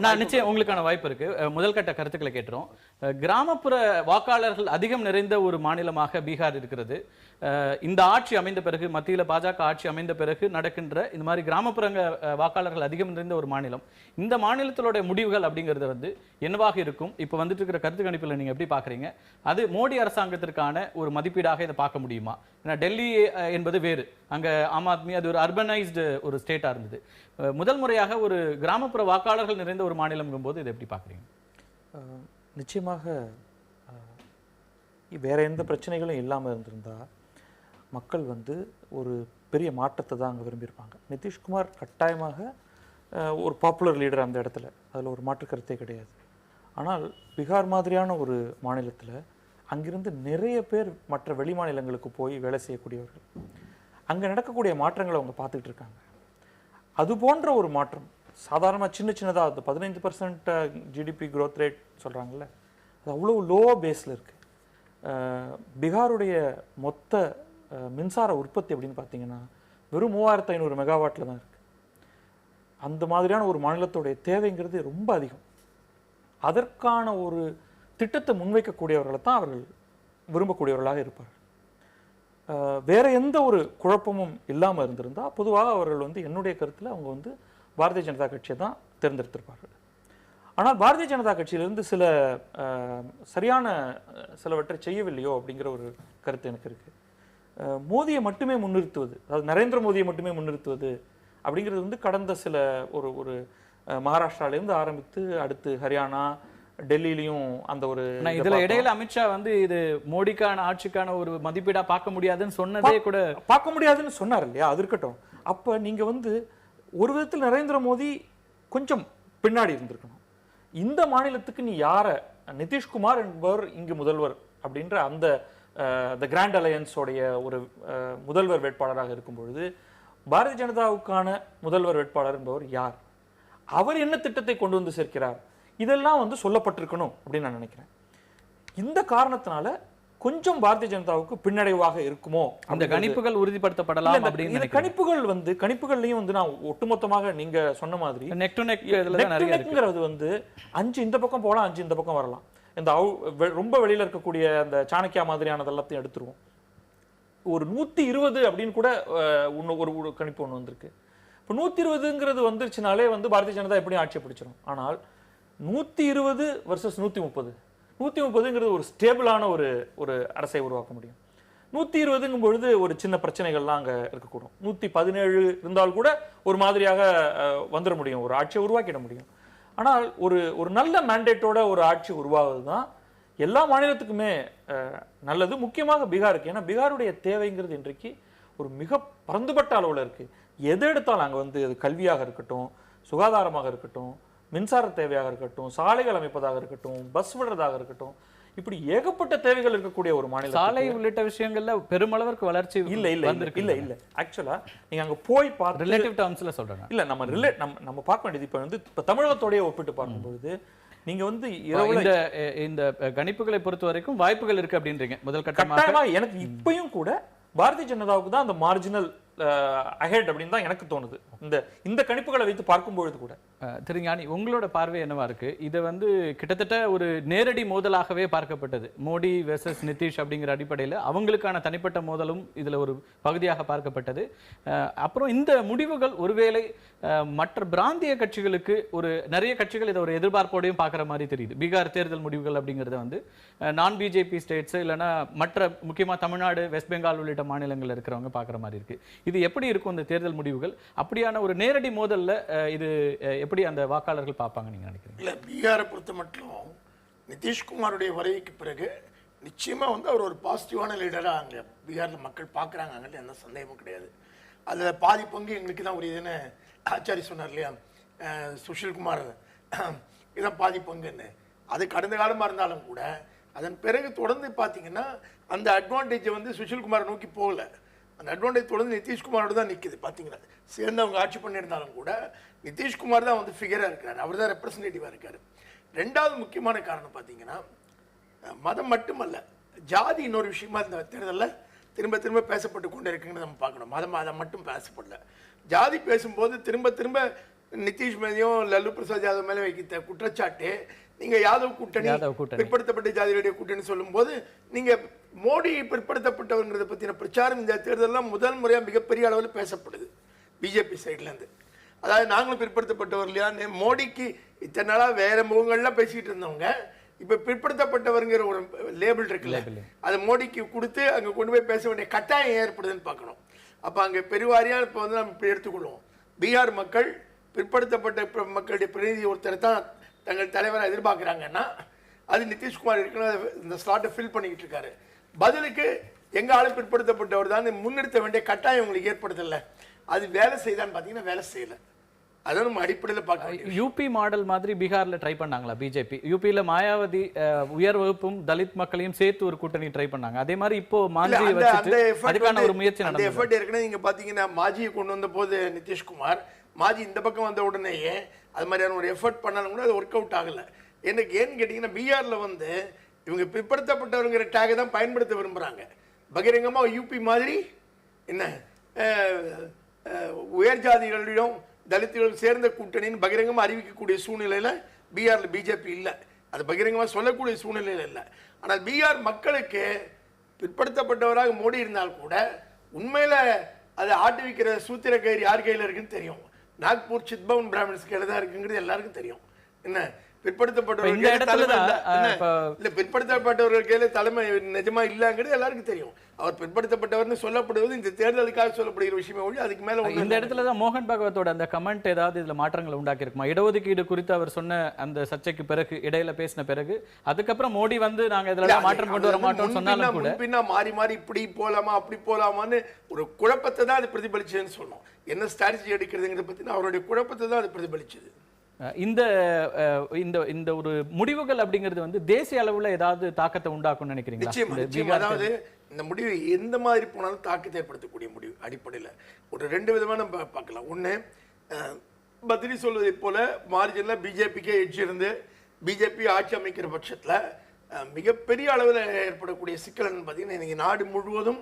நான் நிச்சயம் உங்களுக்கான வாய்ப்பு இருக்கு. முதல் கட்ட கருத்துக்களை கேட்டுறோம். கிராமப்புற வாக்காளர்கள் அதிகம் நிறைந்த ஒரு மாநிலமாக பீகார் இருக்கிறது. இந்த ஆட்சி அமைந்த பிறகு, மத்தியில் பாஜக ஆட்சி அமைந்த பிறகு நடக்கின்ற இந்த மாதிரி கிராமப்புற வாக்காளர்கள் அதிகம் நிறைந்த ஒரு மாநிலம். இந்த மாநிலத்தினுடைய முடிவுகள் அப்படிங்கிறது வந்து என்னவாக இருக்கும்? இப்போ வந்துட்டு இருக்கிற கருத்து கணிப்பில் நீங்க எப்படி பாக்குறீங்க? அது மோடி அரசாங்கத்திற்கான ஒரு மதிப்பீடாக இதை பார்க்க முடியுமா? ஏன்னா டெல்லி என்பது வேறு, அங்க ஆம் ஆத்மி அது ஒரு அர்பனைஸ்டு ஒரு ஸ்டேட்டா இருந்தது. முதல் முறையாக ஒரு கிராமப்புற வாக்காளர்கள் நிறைந்த ஒரு மாநிலம் போது இதை எப்படி பார்க்குறீங்க? நிச்சயமாக வேற எந்த பிரச்சனைகளும் இல்லாமல் இருந்திருந்தா மக்கள் வந்து ஒரு பெரிய மாற்றத்தை தான் அங்கே விரும்பியிருப்பாங்க. நிதிஷ்குமார் கட்டாயமாக ஒரு பாப்புலர் லீடர் அந்த இடத்துல, அதில் ஒரு மாற்று கருத்தே கிடையாது. ஆனால் பீகார் மாதிரியான ஒரு மாநிலத்தில் அங்கிருந்து நிறைய பேர் மற்ற வெளி மாநிலங்களுக்கு போய் வேலை செய்யக்கூடியவர்கள். அங்கே நடக்கக்கூடிய மாற்றங்களை அவங்க பார்த்துக்கிட்டு இருக்காங்க. அது போன்ற ஒரு மாற்றம் சாதாரணமாக சின்னதாக அது 15% ஜிடிபி growth ரேட் சொல்கிறாங்கல்ல, அது அவ்வளோ லோ பேஸில் இருக்குது. பீகாருடைய மொத்த மின்சார உற்பத்தி அப்படின்னு பார்த்தீங்கன்னா வெறும் 3500 மெகாவாட்டில் தான் இருக்குது. அந்த மாதிரியான ஒரு மாநிலத்துடைய தேவைங்கிறது ரொம்ப அதிகம். அதற்கான ஒரு திட்டத்தை முன்வைக்கக்கூடியவர்களை தான் அவர்கள் விரும்பக்கூடியவர்களாக இருப்பார்கள். வேற எந்த ஒரு குழப்பமும் இல்லாமல் இருந்திருந்தால் பொதுவாக அவர்கள் வந்து என்னுடைய கருத்தில் அவங்க வந்து பாரதிய ஜனதா கட்சியை தான் தேர்ந்தெடுத்திருப்பார்கள். ஆனால் பாரதிய ஜனதா கட்சியிலிருந்து சில சரியான சிலவற்றை செய்யவில்லையோ அப்படிங்கிற ஒரு கருத்து எனக்கு இருக்கு. மோடியை மட்டுமே முன்னிறுத்துவது, அதாவது நரேந்திர மோடியை மட்டுமே முன்னிறுத்துவது அப்படிங்கிறது வந்து கடந்த சில ஒரு மகாராஷ்டிராலேருந்து ஆரம்பித்து அடுத்து ஹரியானா, டெல்லியிலையும் அந்த ஒரு இதுல இடையில அமித்ஷா வந்து இது மோடிக்கான ஆட்சிக்கான ஒரு மதிப்பீடா பார்க்க முடியாதுன்னு சொன்னதே கூட பார்க்க முடியாதுன்னு சொன்னார் இல்லையா? அது இருக்கட்டும். அப்ப நீங்க வந்து ஒரு விதத்தில் நரேந்திர மோடி கொஞ்சம் பின்னாடி இருந்திருக்கணும். இந்த மாநிலத்துக்கு நீ யார, நிதிஷ்குமார் என்பவர் இங்கு முதல்வர் அப்படின்ற அந்த கிராண்ட் அலையன்ஸோடைய ஒரு முதல்வர் வேட்பாளராக இருக்கும் பொழுது பாரதிய ஜனதாவுக்கான முதல்வர் வேட்பாளர் என்பவர் யார், அவர் என்ன திட்டத்தை கொண்டு வந்து சேர்க்கிறார், இதெல்லாம் வந்து சொல்லப்பட்டிருக்கணும் அப்படின்னு நான் நினைக்கிறேன். இந்த காரணத்தினால கொஞ்சம் பாரதிய ஜனதாவுக்கு பின்னடைவாக இருக்குமோ அந்த கணிப்புகள் உறுதிப்படுத்தப்படலாம் அப்படின்னு இந்த கணிப்புகள் வந்து கணிப்புகள்லையும் வந்து நான் ஒட்டுமொத்தமாக நீங்க சொன்ன மாதிரி நெக் டு நெக்ங்கிறது வந்து 5 இந்த பக்கம் போகலாம், 5 இந்த பக்கம் வரலாம். இந்த ரொம்ப வெளியில இருக்கக்கூடிய அந்த சாணக்கியா மாதிரியானது எல்லாத்தையும் எடுத்துருவோம். ஒரு 120 அப்படின்னு கூட ஒரு கணிப்பு ஒன்று வந்திருக்கு. இப்போ 120ங்கிறது வந்துருச்சுனாலே வந்து பாரதிய ஜனதா எப்படியும் ஆட்சியை பிடிச்சிடும். ஆனால் 120 வர்சஸ் 130ங்கிறது ஒரு ஸ்டேபிளான ஒரு அரசை உருவாக்க முடியும். 120ங்கும் பொழுது ஒரு சின்ன பிரச்சனைகள்லாம் அங்கே இருக்கக்கூடும். 117 இருந்தால் கூட ஒரு மாதிரியாக வந்துட முடியும், ஒரு ஆட்சியை உருவாக்கிட முடியும். ஆனால் ஒரு நல்ல மேண்டேட்டோட ஒரு ஆட்சி உருவாவது தான் எல்லா மாநிலத்துக்குமே நல்லது, முக்கியமாக பீகாருக்கு. ஏன்னா பீகாருடைய தேவைங்கிறது இன்றைக்கு ஒரு மிக பரந்துபட்ட அளவில் இருக்கு. எதை எடுத்தாலும் அங்கே வந்து அது கல்வியாக இருக்கட்டும், சுகாதாரமாக இருக்கட்டும், மின்சார தேவையாக இருக்கட்டும், சாலைகள் அமைப்பதாக இருக்கட்டும், பஸ் விடுறதாக இருக்கட்டும், இப்படி ஏகப்பட்ட தேவைகள் இருக்கக்கூடிய ஒரு மாநிலம். சாலை உள்ளிட்ட விஷயங்கள்ல பெருமளவிற்கு வளர்ச்சி இல்ல ஆக்சுவலா நீங்க அங்க போய் பார்த்து ரிலேட்டிவ் டேர்ம்ஸ்ல சொல்றேன். இல்ல நம்ம பார்க்க வேண்டியது இப்ப வந்து தமிழகத்தோடய ஒப்பிட்டு பார்க்கும்போது நீங்க வந்து இந்த கணிப்புகளை பொறுத்த வரைக்கும் வாய்ப்புகள் இருக்கு அப்படின்றீங்க. முதல் கட்டமா எனக்கு இப்பயும் கூட பாரதிய ஜனதாவுக்கு தான் அந்த மார்ஜினல் அஹெட் அப்படின்னு தான் எனக்கு தோணுது இந்த கணிப்புகளை வைத்து பார்க்கும்பொழுது கூட. திரு ஞானி, உங்களோட பார்வை என்னவா இருக்கு? இது வந்து கிட்டத்தட்ட ஒரு நேரடி மோதலாகவே பார்க்கப்பட்டது. மோடி வெர்சஸ் நிதிஷ் அப்படிங்கிற அடிப்படையில் அவங்களுக்கான தனிப்பட்ட மோதலும் இதுல ஒரு பகுதியாக பார்க்கப்பட்டது. அப்புறம் இந்த முடிவுகள் ஒருவேளை மற்ற பிராந்திய கட்சிகளுக்கு நிறைய கட்சிகள் இதை ஒரு எதிர்பார்ப்போடையும் பார்க்குற மாதிரி தெரியுது. பீகார் தேர்தல் முடிவுகள் அப்படிங்கிறத வந்து நான் பிஜேபி ஸ்டேட்ஸ் இல்லைன்னா மற்ற முக்கியமாக தமிழ்நாடு, வெஸ்ட் பெங்கால் உள்ளிட்ட மாநிலங்கள் இருக்கிறவங்க பார்க்குற மாதிரி இருக்கு. இது எப்படி இருக்கும் இந்த தேர்தல் முடிவுகள்? அப்படியான ஒரு நேரடி மோதல்ல இது எப்படி அந்த வாக்காளர்கள் பார்ப்பாங்க நீங்க நினைக்கிறீங்க? இல்ல, பீகாரை பொறுத்த மட்டும் நிதிஷ்குமாருடைய வருகைக்கு பிறகு நிச்சயமா வந்து அவர் ஒரு பாசிட்டிவான லீடரா அங்க பீகார்ல மக்கள் பார்க்குறாங்க, எந்த சந்தேகமும் கிடையாது. அதுல பாதி பங்கு எங்களுக்கு தான் உரியதுன்னு ஆச்சாரி சொன்னார் இல்லையா, சுஷில்குமார் இதான் பாதி பங்குன்னு. அது கடந்த காலமா இருந்தாலும் கூட அதன் பிறகு தொடர்ந்து பார்த்தீங்கன்னா அந்த அட்வான்டேஜை வந்து சுஷில்குமாரை நோக்கி போகல. அந்த அட்வான்டேஜ் தொடர்ந்து நிதிஷ்குமாரோட தான் நிற்குது. பார்த்தீங்கன்னா சேர்ந்து அவங்க ஆட்சி பண்ணியிருந்தாலும் கூட நிதிஷ்குமார் தான் வந்து ஃபிகராக இருக்கிறார், அவர் தான் ரெப்ரஸன்டேட்டிவாக இருக்கார். ரெண்டாவது முக்கியமான காரணம் பார்த்தீங்கன்னா மதம் மட்டுமல்ல, ஜாதி இன்னொரு விஷயமா இந்த தேர்தலில் திரும்ப திரும்ப பேசப்பட்டு கொண்டு இருக்குங்கிறது நம்ம பார்க்கணும். மதம் மட்டும் பேசப்படல, ஜாதி பேசும்போது திரும்ப திரும்ப நிதிஷ் மேலேயும் லல்லு பிரசாத் யாதவ் மேலே வைக்கிற குற்றச்சாட்டு, நீங்க யாதவ் கூட்டணி பிற்படுத்தப்பட்ட ஜாதியுடைய கூட்டணி சொல்லும் போது நீங்க மோடி பிற்படுத்தப்பட்டவங்கிறத பத்தின பிரச்சாரம் இந்த தேர்தலாம் முதல் முறையா மிகப்பெரிய அளவில் பேசப்படுது பிஜேபி சைட்ல இருந்து. அதாவது நாங்களும் பிற்படுத்தப்பட்டவர் இல்லையா, மோடிக்கு இத்தனை நாளா வேற முகங்கள்லாம் பேசிட்டு இருந்தவங்க இப்ப பிற்படுத்தப்பட்டவர்ங்கிற ஒரு லேபிள் இருக்குல்ல, அதை மோடிக்கு கொடுத்து அங்க கொண்டு போய் பேச வேண்டிய கட்டாயம் ஏற்படுதுன்னு பார்க்கணும். அப்ப அங்க பெருவாரியா இப்ப வந்து நம்ம இப்படி எடுத்துக்கொள்வோம், பீகார் மக்கள் பிற்படுத்தப்பட்ட மக்களுடைய பிரதிநிதி ஒருத்தரை தான் தங்கள் தலைவரை எதிர்பார்க்குறாங்கன்னா அது நிதிஷ்குமார் இருக்குன்னு இந்த ஸ்லாட்டை ஃபில் பண்ணிக்கிட்டு இருக்காரு. பதிலுக்கு எங்க ஆளும் பிற்படுத்தப்பட்டவர் தான் முன்னிறுத்த வேண்டிய கட்டாயம் உங்களுக்கு ஏற்படுத்தல. அது வேலை செய்தான்னு பாத்தீங்கன்னா வேலை செய்யல. அதான் நம்ம அடிப்படையில் பார்க்க. யூபி மாடல் மாதிரி பீகார்ல ட்ரை பண்ணாங்களா பிஜேபி? யூபியில மாயாவதி உயர் வகுப்பும் தலித் மக்களையும் சேர்த்து ஒரு கூட்டணி ட்ரை பண்ணாங்க. அதே மாதிரி இப்போ மாஞ்சியை வச்சுட்டு அதுக்கான ஒரு முயற்சி நடந்தது. அந்த எஃபர்ட் ஏற்கனவே நீங்க பாத்தீங்கன்னா மாஜியை கொண்டு வந்த போது நிதிஷ்குமார் மாஜி இந்த பக்கம் வந்த உடனேயே அது மாதிரியான ஒரு எஃபர்ட் பண்ணாலும் கூட அது ஒர்க் அவுட் ஆகல. எனக்கு ஏன்னு கேட்டீங்கன்னா பீகார்ல வந்து இவங்க பிற்படுத்தப்பட்டவருங்கிற டேகை தான் பயன்படுத்த விரும்புறாங்க. பகிரங்கமா யூபி மாதிரி என்ன உயர் ஜாதிகளிடம் தலித்துகளும் சேர்ந்த கூட்டணின்னு பகிரங்கமா அறிவிக்கக்கூடிய சூழ்நிலையில பீகார்ல பிஜேபி இல்லை. அது பகிரங்கமா சொல்லக்கூடிய சூழ்நிலையில இல்லை. ஆனால் பீகார் மக்களுக்கு பிற்படுத்தப்பட்டவராக மோடி இருந்தால் கூட உண்மையில அதை ஆட்டுவிக்கிற சூத்திர கயிறு யார் கையில் இருக்குன்னு தெரியும். நாக்பூர் சித்பவன் பிராமின்ஸ் கையில தான் இருக்குங்கிறது எல்லாருக்கும் தெரியும். என்ன பிற்படுத்தப்பட்டவர்கள் கையில தலைமை நிஜமா இல்லங்கிறது எல்லாருக்கும் தெரியும். அவர் பிற்படுத்தப்பட்டவர்னு சொல்லப்படுவது இந்த தேர்தலுக்காக சொல்லப்படுகிற விஷயமே ஒழி அதுக்கு மேல. இந்த இடத்துல தான் மோகன் பாகவத்தோட அந்த கமெண்ட் ஏதாவது இதுல மாற்றங்களை உண்டாக்கி இருக்குமா? இடஒதுக்கீடு குறித்து அவர் சொன்ன அந்த சர்ச்சைக்கு பிறகு இடையில பேசின பிறகு அதுக்கப்புறம் மோடி வந்து நாங்க இதுல மாற்றம் கொண்டு வர மாட்டோம் சொன்னாலும் கூட பின்னா மாறி மாறி இப்படி போலாமா அப்படி போலாமான்னு ஒரு குழப்பத்தை தான் அது பிரதிபலிச்சதுன்னு சொன்னோம். என்ன ஸ்ட்ராட்டஜி எடுக்கிறதுங்கிறத பத்தி அவருடைய குழப்பத்தை தான் அது பிரதிபலிச்சது. இந்த இந்த இந்த ஒரு முடிவுகள் அப்படிங்கிறது வந்து தேசிய அளவுல ஏதாவது தாக்கத்தை உண்டாக்கும் நினைக்கிறீங்களா? நிச்சயமா. அதாவது இந்த முடிவு எந்த மாதிரி போனாலும் தாக்கத்தை ஏற்படுத்தக்கூடிய முடிவு அடிப்படையில் ஒரு ரெண்டு விதமான பார்க்கலாம். ஒண்ணு பத்ரி சொல்வதை போல மார்ஜின்ல பிஜேபிக்கே எட்ஜ் இருந்து பிஜேபி ஆட்சி அமைக்கிற பட்சத்துல மிகப்பெரிய அளவில் ஏற்படக்கூடிய சிக்கல்னு பார்த்தீங்கன்னா இன்னைக்கு நாடு முழுவதும்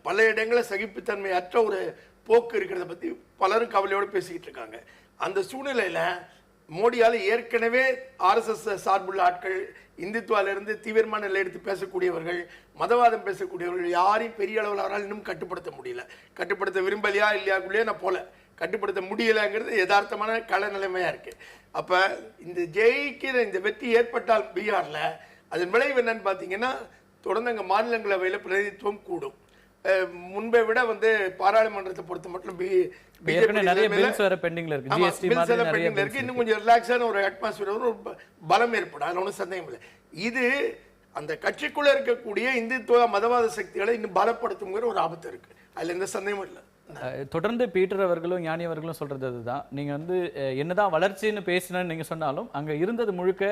பல இடங்களில் சகிப்புத்தன்மை அற்ற ஒரு போக்கு இருக்கிறத பத்தி பலரும் கவலையோடு பேசிக்கிட்டு இருக்காங்க. அந்த சூழ்நிலையில மோடியால் ஏற்கனவே RSS சார்புள்ள ஆட்கள், இந்துத்துவாலிருந்து தீவிரமான நிலை எடுத்து பேசக்கூடியவர்கள், மதவாதம் பேசக்கூடியவர்கள் யாரையும் பெரிய அளவில் அவரால் இன்னும் கட்டுப்படுத்த முடியல. கட்டுப்படுத்த விரும்பலையா இல்லையாக்குள்ளேயே நான் போல கட்டுப்படுத்த முடியலைங்கிறது யதார்த்தமான கள நிலைமையா இருக்கு. அப்ப இந்த ஜெயிக்கிற இந்த வெற்றி ஏற்பட்டால் பீகார்ல அதன் விளைவு என்னன்னு பாத்தீங்கன்னா தொடர்ந்து அங்க மாநிலங்களவையில் பிரதிநிதித்துவம் கூடும். முன்பை விட வந்து பாராளுமன்றத்தை பொறுத்த மட்டும் இன்னும் கொஞ்சம் ரிலாக்ஸான ஒரு அட்மாஸ்பியர், ஒரு பலம் ஏற்படும். அதுல ஒன்றும் சந்தேகம் இல்லை. இது அந்த கட்சிக்குள்ள இருக்கக்கூடிய இந்துத்துவ மதவாத சக்திகளை இன்னும் பலப்படுத்துங்கிற ஒரு ஆபத்து இருக்கு. அதுல எந்த சந்தேகமும் இல்லை. தொடர்ந்து பீட்டர் அவர்களும் ஞானி அவர்களும் சொல்றது அதுதான். நீங்க வந்து என்னதான் வளர்ச்சின்னு பேசினு நீங்க சொன்னாலும் அங்க இருந்தது முழுக்க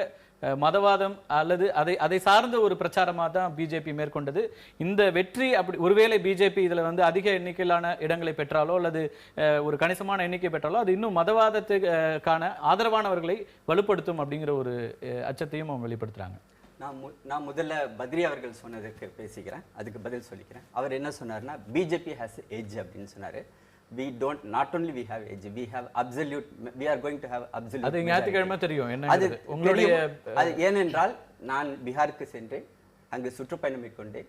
மதவாதம் அல்லது அதை சார்ந்த ஒரு பிரச்சாரமாக தான் பிஜேபி மேற்கொண்டது. இந்த வெற்றி அப்படி ஒருவேளை பிஜேபி இதுல வந்து அதிக எண்ணிக்கையிலான இடங்களை பெற்றாலோ அல்லது ஒரு கணிசமான எண்ணிக்கை பெற்றாலோ அது இன்னும் மதவாதத்துக்கான ஆதரவானவர்களை வலுப்படுத்தும் அப்படிங்கிற ஒரு அச்சத்தையும் அவங்க வெளிப்படுத்துறாங்க. நான் முதல்ல பத்ரி அவர்கள் சொன்னதுக்கு பேசிக்கிறேன், அதுக்கு பதில் சொல்லிக்கிறேன். அவர் என்ன சொன்னார்னா பிஜேபி ஹேஸ் எட்ஜ் அப்படின்னு சொன்னாரு. We don't, not only we have edge, we have absolute, we are going to have absolute. அது ஞாயிற்றுக்கிழமை தெரியும் என்ன அது உங்களுடைய அது ஏனென்றால் நான் பீகாருக்கு சென்றேன், அங்கு சுற்றுப்பயணம் மேற்கொண்டேன்,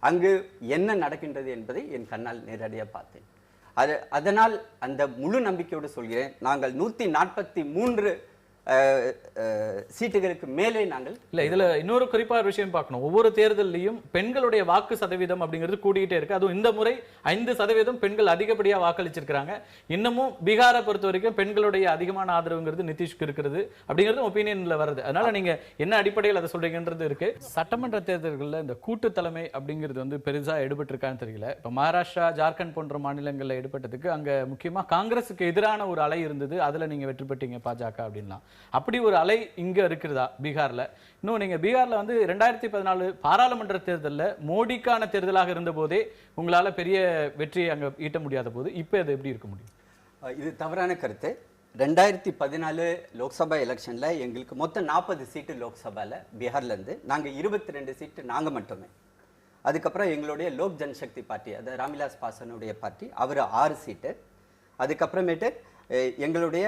அங்கு என்ன நடக்கின்றது என்பதை என் கண்ணால் நேரடியாக பார்த்தேன். அதனால் அந்த முழு நம்பிக்கையோடு சொல்கிறேன், நாங்கள் 143 சீட்டுகளுக்கு மேலே நாங்கள் இல்ல. இதுல இன்னொரு குறிப்பா ஒரு விஷயம் பார்க்கணும். ஒவ்வொரு தேர்தலையும் பெண்களுடைய வாக்கு சதவீதம் அப்படிங்கிறது கூடிக்கிட்டே இருக்கு. அதுவும் இந்த முறை 5% பெண்கள் அதிகப்படியா வாக்களிச்சிருக்காங்க. இன்னமும் பீகாரை பொறுத்த வரைக்கும் பெண்களுடைய அதிகமான ஆதரவுங்கிறது நிதிஷ்க்கு இருக்கிறது அப்படிங்கிறது ஒப்பீனியன்ல வருது. அதனால நீங்க என்ன அடிப்படையில் அதை சொல்றீங்கன்றது இருக்கு. சட்டமன்ற தேர்தல்களில் இந்த கூட்டு தலைமை அப்படிங்கிறது வந்து பெருசா எடுபட்டு இருக்கான்னு தெரியல. இப்ப மகாராஷ்டிரா, ஜார்க்கண்ட் போன்ற மாநிலங்கள்ல எடுபட்டதுக்கு அங்க முக்கியமா காங்கிரஸுக்கு எதிரான ஒரு அலை இருந்தது. அதுல நீங்க வெற்றி பெற்றீங்க பாஜக அப்படின்னா. அப்படி ஒரு அலை இங்க இருக்கிறதா பீகார்ல? இன்னும் நீங்க பீகார்ல வந்து 2014 பாராளுமன்ற தேர்தலில் மோடிக்கான தேர்தலாக இருந்த போதே உங்களால பெரிய வெற்றியை அங்க ஈட்ட முடியாத போது இப்ப அது எப்படி இருக்க முடியும்? இது தவறான கருத்து. 2014 லோக்சபா எலெக்ஷன்ல எங்களுக்கு மொத்தம் 40 சீட்டு லோக்சபால பீகார்ல இருந்து நாங்க 22 சீட்டு நாங்க மட்டுமே. அதுக்கப்புறம் எங்களுடைய லோக் ஜனசக்தி பார்ட்டி, அதாவது ராம்விலாஸ் பாஸ்வானுடைய பார்ட்டி, அவர் 6 சீட்டு. அதுக்கப்புறமேட்டு எங்களுடைய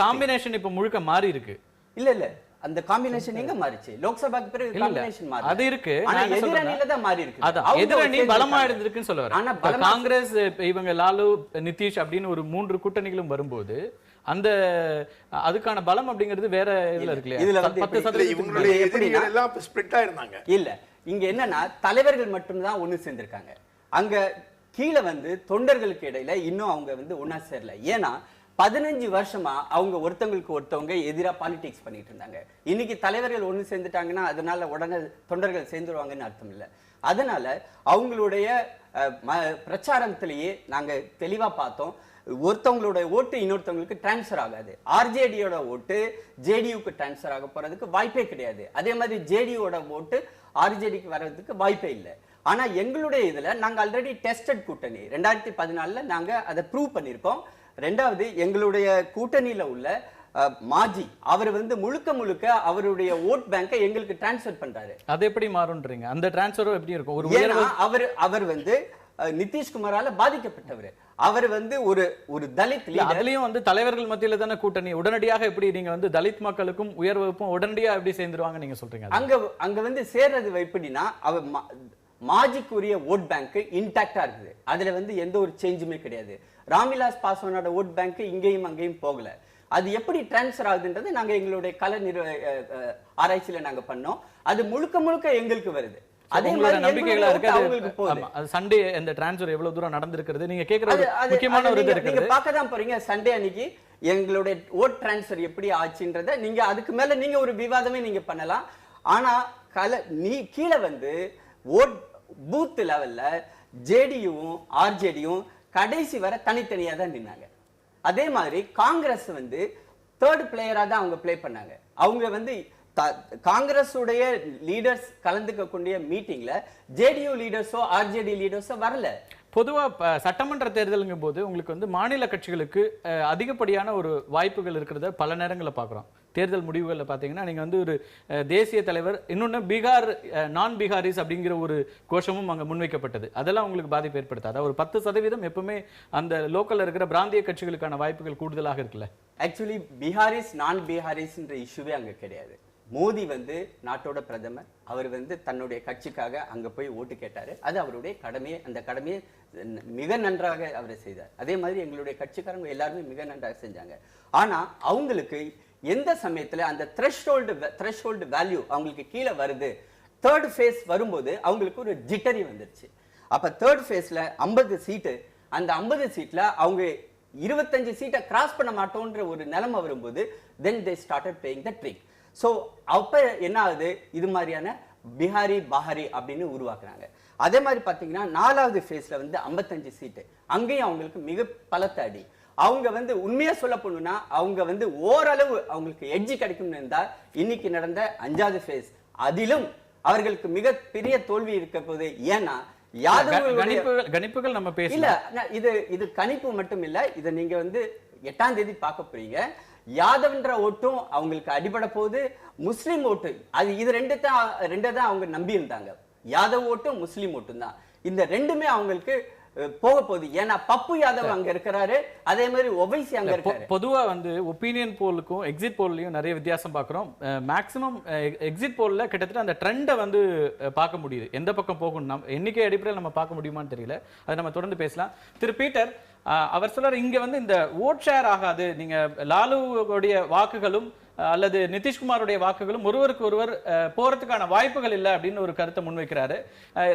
காம்பினேஷன் இப்ப முழுக்க மாறி இருக்கு. இல்ல அந்த காம்பினேஷன் எங்க மாறிச்சு? லோக்சபாக்கு பிறகு காம்பினேஷன் மாறி அது இருக்கு. ஆனா எதிரணியில தான் மாறி இருக்கு. அதான் எதிரணி பலமா இருந்திருக்குன்னு சொல்ல வரேன். ஆனா காங்கிரஸ் இவங்க லாலு, நிதிஷ் அப்படின்னு ஒரு 3 கூட்டணிகளும் வரும்போது அந்த அதுக்கான பலம் அப்படிங்கிறது வேற இதுல இருக்கு. இதுல 10% எல்லாம் ஸ்ப்ளிட் ஆயிருந்தாங்க. இல்ல இங்க என்னன்னா தலைவர்கள் மட்டும்தான் ஒண்ணு சேர்ந்திருக்காங்க. அங்க கீழே வந்து தொண்டர்களுக்கு இடையில இன்னும் அவங்க வந்து ஒன்னா சேரல. ஏன்னா 15 வருஷமா அவங்க ஒருத்தவங்களுக்கு ஒருத்தவங்க எதிராக பாலிடிக்ஸ் பண்ணிட்டு இருந்தாங்க. இன்னைக்கு தலைவர்கள் ஒன்று சேர்ந்துட்டாங்கன்னா அதனால உடனே தொண்டர்கள் சேர்ந்துருவாங்கன்னு அர்த்தம் இல்லை. அதனால அவங்களுடைய பிரச்சாரத்திலேயே நாங்க தெளிவா பார்த்தோம், ஒருத்தவங்களோட ஓட்டு இன்னொருத்தவங்களுக்கு டிரான்ஸ்ஃபர் ஆகாது. ஆர்ஜேடியோட ஓட்டு ஜேடியூக்கு டிரான்ஸ்ஃபர் ஆக போறதுக்கு வாய்ப்பே கிடையாது. அதே மாதிரி ஜேடியோட ஓட்டு ஆர்ஜேடிக்கு வர்றதுக்கு வாய்ப்பே இல்லை. ஆனா எங்களுடைய இதுல நாங்க ஆல்ரெடி டெஸ்டட் கூட்டணி 2014 நாங்க அதை ப்ரூவ் பண்ணிருக்கோம். ரெண்டாவது எங்களுடைய கூட்டணியில உள்ள மாஜி அவர் முழுக்க முழுக்க அவருடைய ஓட் பேங்கை எங்களுக்கு டிரான்ஸ்ஃபர் பண்றாரு. அது எப்படி மாறும்ன்றீங்க? அந்த டிரான்ஸ்ஃபர் எப்படி இருக்கும்? ஒரு அவர் நிதிஷ்குமாரால பாதிக்கப்பட்டவர். அவர் ஒரு தலித் லீடர். அதுலயும் தலைவர்கள் மத்தியில தானே கூட்டணி. உடனடியாக எப்படி நீங்க தலித் மக்களுக்கும் உயர் வகுப்பும் உடனடியாக எப்படி சேர்ந்துருவாங்க நீங்க சொல்றீங்க? அங்க சேர்றது எப்படின்னா அவர் மாஜிக்குரிய ஓட் பேங்க் இன்டாக்டா இருக்குது. அதுல எந்த ஒரு சேஞ்சுமே கிடையாது. ராம்விலாஸ் பாஸ்வானோட ஓட் பேங்க் இங்கேயும் அங்கேயும் போகல. அது எப்படி டிரான்ஸ்ஃபர் ஆகுதுன்றது நாங்க எங்களுடைய கல ஆராய்ச்சியில நாங்க பண்ணோம். அது முழுக்க முழுக்க எங்களுக்கு வருது. அதே மாதிரி நம்பிக்கைகளா இருக்கு. சண்டே இந்த டிரான்ஸ்ஃபர் எவ்வளவு தூரம் நடந்திருக்கிறது நீங்க கேக்குறது முக்கியமான ஒரு இது இருக்கு. நீங்க பார்க்க தான் போறீங்க சண்டே அன்னைக்கு எங்களுடைய ஓட் டிரான்ஸ்ஃபர் எப்படி ஆச்சுன்றத. நீங்க அதுக்கு மேல நீங்க ஒரு விவாதமே நீங்க பண்ணலாம். ஆனா கீழே ஓட் பூத் லெவல்ல ஜேடியும் ஆர்ஜேடியும் கடைசி வரை தனித்தனியா தான் நின்னாங்க. அதே மாதிரி காங்கிரஸ் தேர்ட் பிளேயரா தான் அவங்க பிளே பண்ணாங்க. அவங்க காங்கிரஸ் உடைய லீடர்ஸ் கலந்துக்க கூடிய மீட்டிங்ல ஜேடியு லீடர்ஸோ ஆர்ஜேடி லீடர்ஸோ வரல. பொதுவா சட்டமன்ற தேர்தலுங்கும் போது உங்களுக்கு மாநில கட்சிகளுக்கு அதிகப்படியான ஒரு வாய்ப்புகள் இருக்கிறத பல நேரங்களில் பார்க்குறோம். தேர்தல் முடிவுகளில் பார்த்தீங்கன்னா நீங்கள் ஒரு தேசிய தலைவர், இன்னொன்று பீகார் நான் பீகாரிஸ் அப்படிங்கிற ஒரு கோஷமும் அங்கே முன்வைக்கப்பட்டது. அதெல்லாம் உங்களுக்கு பாதிப்பு ஏற்படுத்தாது? ஒரு 10% எப்பவுமே அந்த லோக்கல்ல இருக்கிற பிராந்திய கட்சிகளுக்கான வாய்ப்புகள் கூடுதலாக இருக்குல்ல? ஆக்சுவலி பீகாரிஸ் நான் பீகாரிஸ் இஷ்யூவே அங்கே கிடையாது. மோடி நாட்டோட பிரதமர். அவர் தன்னுடைய கட்சிக்காக அங்க போய் ஓட்டு கேட்டாரு. அது அவருடைய கடமையை, அந்த கடமையை மிக நன்றாக அவர் செய்தார். அதே மாதிரி எங்களுடைய கட்சிக்காரங்க எல்லாருமே மிக நன்றாக செஞ்சாங்க. ஆனா அவங்களுக்கு எந்த சமயத்துல அந்த த்ரெஷ்ஹோல்டு வேல்யூ அவங்களுக்கு கீழே வருது, தேர்ட் ஃபேஸ் வரும்போது அவங்களுக்கு ஒரு ஜிட்டரி வந்துருச்சு. அப்ப தேர்ட் ஃபேஸ்ல 50 சீட்டு, அந்த 50 சீட்ல அவங்க 25 சீட்டை கிராஸ் பண்ண மாட்டோம்ன்ற ஒரு நிலைமை வரும்போது then they started playing the trick. So அப்ப என்ன ஆகுது, இது மாதிரியான பிஹாரி பாஹாரி அப்படின்னு உருவாக்குறாங்க. அதே மாதிரி பாத்தீங்கன்னா 4வது ஃபேஸ்ல 55 சீட்டு, அங்கேயும் அவங்களுக்கு மிக பலத்த அடி. அவங்க உண்மையா சொல்ல போனா அவங்க ஓரளவு அவங்களுக்கு எட்ஜி கிடைக்கும்னு இருந்தா இன்னைக்கு நடந்த 5வது ஃபேஸ் அதிலும் அவர்களுக்கு மிக பெரிய தோல்வி இருக்க போது. ஏன்னா கணிப்புகள் நம்ம பேச இல்ல, இது கணிப்பு மட்டும் இல்ல. இதை நீங்க 8ஆம் தேதி பார்க்க போறீங்க. யாதவ்ன்ற ஓட்டும் அவங்களுக்கு அடிபட போகுது, முஸ்லிம் ஓட்டு அது இது ரெண்டு தான் அவங்க நம்பி இருந்தாங்க. யாதவ் ஓட்டும் முஸ்லிம் ஓட்டும் தான், இந்த ரெண்டுமே அவங்களுக்கு போக போகுது. ஏன்னா பப்பு யாதவ் அங்க இருக்கிறாரு, அதே மாதிரி ஒவைசி அங்க இருக்காரு. பொதுவா ஒப்பீனியன் போலுக்கும் எக்ஸிட் போல்லையும் நிறைய வித்தியாசம் பார்க்கிறோம். மேக்ஸிமம் எக்ஸிட் போல்ல கிட்டத்தட்ட அந்த ட்ரெண்டை பார்க்க முடியுது, எந்த பக்கம் போகணும் எண்ணிக்கை அடிப்படையில் நம்ம பார்க்க முடியுமான்னு தெரியல. அதை நம்ம தொடர்ந்து பேசலாம். திரு பீட்டர், அவர் சொல்றாரு இங்க இந்த ஓட் ஷேர் ஆகாது, நீங்க லாலுடைய வாக்குகளும் அல்லது நிதிஷ்குமாருடைய வாக்குகளும் ஒருவருக்கு ஒருவர் போறதுக்கான வாய்ப்புகள் இல்லை அப்படின்னு ஒரு கருத்தை முன்வைக்கிறாரு.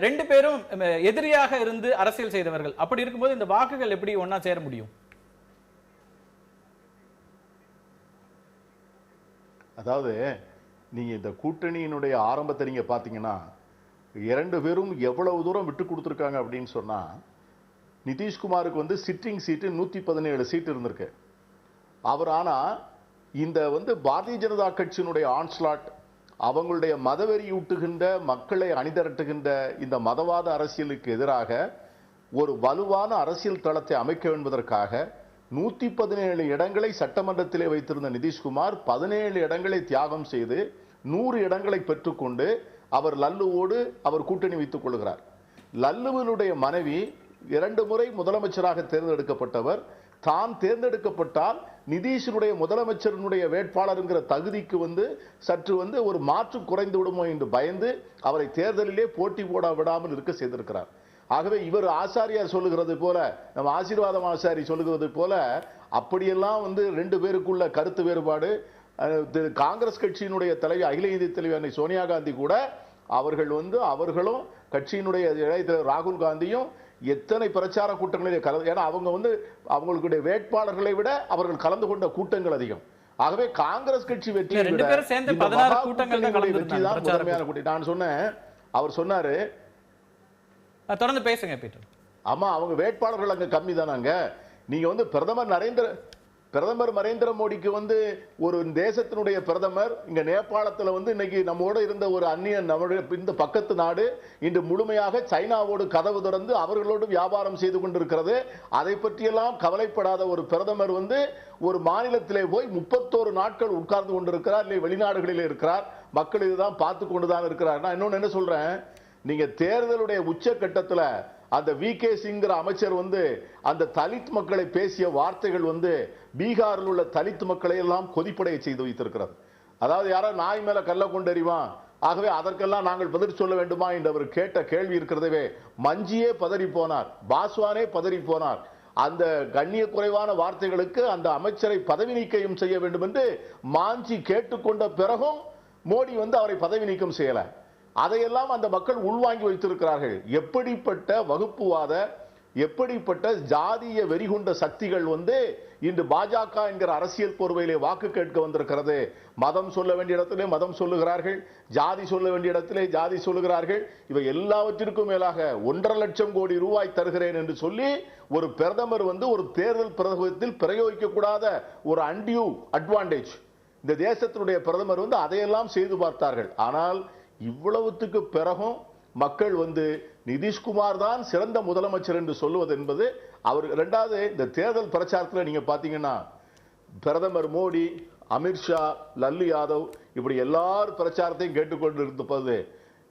2 பேரும் எதிரியாக இருந்து அரசியல் செய்தவர்கள். அப்படி இருக்கும்போது இந்த வாக்குகள் எப்படி ஒன்னா சேர முடியும்? அதாவது நீங்க இந்த கூட்டணியினுடைய ஆரம்பத்தை நீங்க பாத்தீங்கன்னா 2 பேரும் எவ்வளவு தூரம் விட்டு கொடுத்துருக்காங்க அப்படின்னு சொன்னா, நிதிஷ்குமாருக்கு சிட்டிங் சீட்டு 117 சீட்டு இருந்திருக்கு. அவர் ஆனா இந்த பாரதிய ஜனதா கட்சியினுடைய ஆன்ஸ்லாட், அவங்களுடைய மதவெறியூட்டுகின்ற மக்களை அணிதிரட்டுகின்ற இந்த மதவாத அரசியலுக்கு எதிராக ஒரு வலுவான அரசியல் தளத்தை அமைக்க என்பதற்காக 117 இடங்களை சட்டமன்றத்திலே வைத்திருந்த நிதிஷ்குமார் 17 இடங்களை தியாகம் செய்து 100 இடங்களை பெற்றுக்கொண்டு அவர் லல்லுவோடு அவர் கூட்டணி வைத்துக் கொள்கிறார். லல்லுவினுடைய மனைவி 2 முறை முதலமைச்சராக தேர்ந்தெடுக்கப்பட்டவர். தான் தேர்ந்தெடுக்கப்பட்டால் நிதிஷனுடைய முதலமைச்சருடைய வேட்பாளர் என்கிற தகுதிக்கு சற்று ஒரு மாற்று குறைந்து விடுமோ என்று பயந்து அவரை தேர்தலிலே போட்டி போட விடாமல் இருக்க செய்திருக்கிறார். ஆகவே இவர் ஆசாரியார் சொல்லுகிறது போல, நம்ம ஆசீர்வாதம் ஆசாரி சொல்லுகிறது போல, அப்படியெல்லாம் 2 பேருக்குள்ள கருத்து வேறுபாடு. காங்கிரஸ் கட்சியினுடைய தலைவி, அகில இந்திய தலைவி சோனியா காந்தி கூட அவர்கள் அவர்களும் கட்சியினுடைய இளைஞர் ராகுல் காந்தியும் எத்தனை பிரச்சார கூட்டங்களிலே கலந்து, ஏன்னா அவங்க அவங்களுடைய வேட்பாளர்களை விட அவர்கள் கலந்து கொண்ட கூட்டங்கள் அதிகம். ஆகவே காங்கிரஸ் கட்சி வெற்றியை விட வெற்றி தான் முதன்மையான கூட்டம். நான் சொன்னேன், அவர் சொன்னாரு தொடர்ந்து பேசுங்க பீட்டர். ஆமா, அவங்க வேட்பாளர்கள் அங்க கம்மி தானாங்க. நீங்க வந்து பிரதமர் நரேந்திர மோடிக்கு வந்து ஒரு தேசத்தினுடைய பிரதமர் இங்க நேபாளத்துல வந்து இன்னைக்கு நம்மோட இருந்த ஒரு அந்நிய நம்முடைய இந்த பக்கத்து நாடு இன்று முழுமையாக சைனாவோடு கதவு திறந்து அவர்களோடு வியாபாரம் செய்து கொண்டிருக்கிறது. அதை பற்றியெல்லாம் கவலைப்படாத ஒரு பிரதமர் வந்து ஒரு மாநிலத்திலே போய் 31 நாட்கள் உட்கார்ந்து கொண்டிருக்கிறார், இல்லை வெளிநாடுகளிலே இருக்கிறார், மக்கள் இதுதான் பார்த்து கொண்டுதான் இருக்கிறார். நான் இன்னொன்னு என்ன சொல்றேன், நீங்க தேர்தலுடைய உச்சகட்டத்துல அந்த வி.கே. சிங்கிற அமைச்சர் வந்து அந்த தலித் மக்களை பேசிய வார்த்தைகள் வந்து பீகாரில் உள்ள தலித் மக்களை எல்லாம் கொதிப்படைய செய்து வைத்திருக்கிறது. அதாவது யாரோ நாய் மேல கல்ல கொண்டறிவான், ஆகவே அதற்கெல்லாம் நாங்கள் பதில் சொல்ல வேண்டுமா என்று அவர் கேட்ட கேள்வி இருக்கிறதவே, மஞ்சியே பதறி போனார், பாஸ்வானே பதறி போனார். அந்த கண்ணிய குறைவான வார்த்தைகளுக்கு அந்த அமைச்சரை பதவி நீக்கம் செய்ய வேண்டும் என்று மாஞ்சி கேட்டுக்கொண்ட பிறகும் மோடி வந்து அவரை பதவி நீக்கம் செய்யல. அதையெல்லாம் அந்த மக்கள் உள்வாங்கி வைத்திருக்கிறார்கள். எப்படிப்பட்ட வகுப்புவாத, எப்படிப்பட்ட ஜாதிய வெறிகுண்ட சக்திகள் வந்து இன்று பாஜக என்கிற அரசியல் போர்வையிலே வாக்கு கேட்க வந்திருக்கிறது. மதம் சொல்ல வேண்டிய இடத்திலே மதம் சொல்லுகிறார்கள், ஜாதி சொல்ல வேண்டிய இடத்திலே ஜாதி சொல்லுகிறார்கள். இவை எல்லாவற்றிற்கும் மேலாக 1.5 லட்சம் கோடி ரூபாய் தருகிறேன் என்று சொல்லி ஒரு பிரதமர் வந்து ஒரு தேர்தல் பிரதமத்தில் பிரயோகிக்கக்கூடாத ஒரு அன்டியூ அட்வான்டேஜ் இந்த தேசத்தினுடைய பிரதமர் வந்து அதையெல்லாம் செய்து பார்த்தார்கள். ஆனால் இவ்வளவுத்துக்கு பிறகும் மக்கள் வந்து நிதிஷ்குமார் தான் சிறந்த முதலமைச்சர் என்று சொல்லுவது என்பது அவர். இரண்டாவது, இந்த தேர்தல் பிரச்சாரத்தில் நீங்க பாத்தீங்கன்னா பிரதமர் மோடி, அமித்ஷா, லல்லு யாதவ் இப்படி எல்லாரும் பிரச்சாரத்தையும் கேட்டுக்கொண்டு இருந்தபோது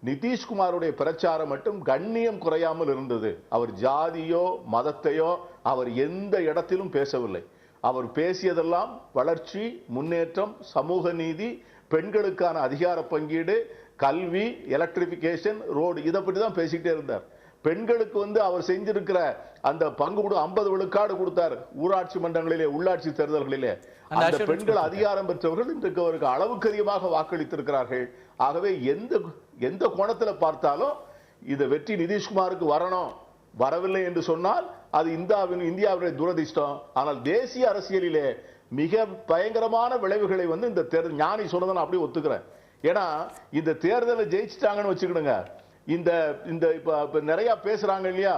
நிதிஷ்குமாருடைய பிரச்சாரம் மட்டும் கண்ணியம் குறையாமல் இருந்தது. அவர் ஜாதியோ மதத்தையோ அவர் எந்த இடத்திலும் பேசவில்லை. அவர் பேசியதெல்லாம் வளர்ச்சி, முன்னேற்றம், சமூக நீதி, பெண்களுக்கான அதிகார பங்கீடு, கல்வி, எலக்ட்ரிபிகேஷன், ரோடு, இதை பற்றி தான் பேசிக்கிட்டே இருந்தார். பெண்களுக்கு வந்து அவர் செஞ்சிருக்கிற அந்த பங்கு 50 விழுக்காடு கொடுத்தார் ஊராட்சி மன்றங்களிலே, உள்ளாட்சி தேர்தல்களிலே. அந்த பெண்கள் அதிகாரம் பெற்றவர்கள் இன்றைக்கு அவருக்கு அளவுக்கு அதிகமாக வாக்களித்திருக்கிறார்கள். ஆகவே எந்த கோணத்தில் பார்த்தாலும் இந்த வெற்றி நிதிஷ்குமாருக்கு வரணும். வரவில்லை என்று சொன்னால் அது இந்தியாவுடைய துரதிர்ஷ்டம். ஆனால் தேசிய அரசியலிலே மிக பயங்கரமான விளைவுகளை வந்து இந்த தேர்தல், ஞானி சொன்னதை நான் அப்படியே ஒத்துக்கிறேன். ஏன்னா இந்த தேர்தலை ஜெயிச்சிட்டாங்கன்னு வச்சுக்கிடுங்க, இந்த இப்ப நிறைய பேசுறாங்க இல்லையா,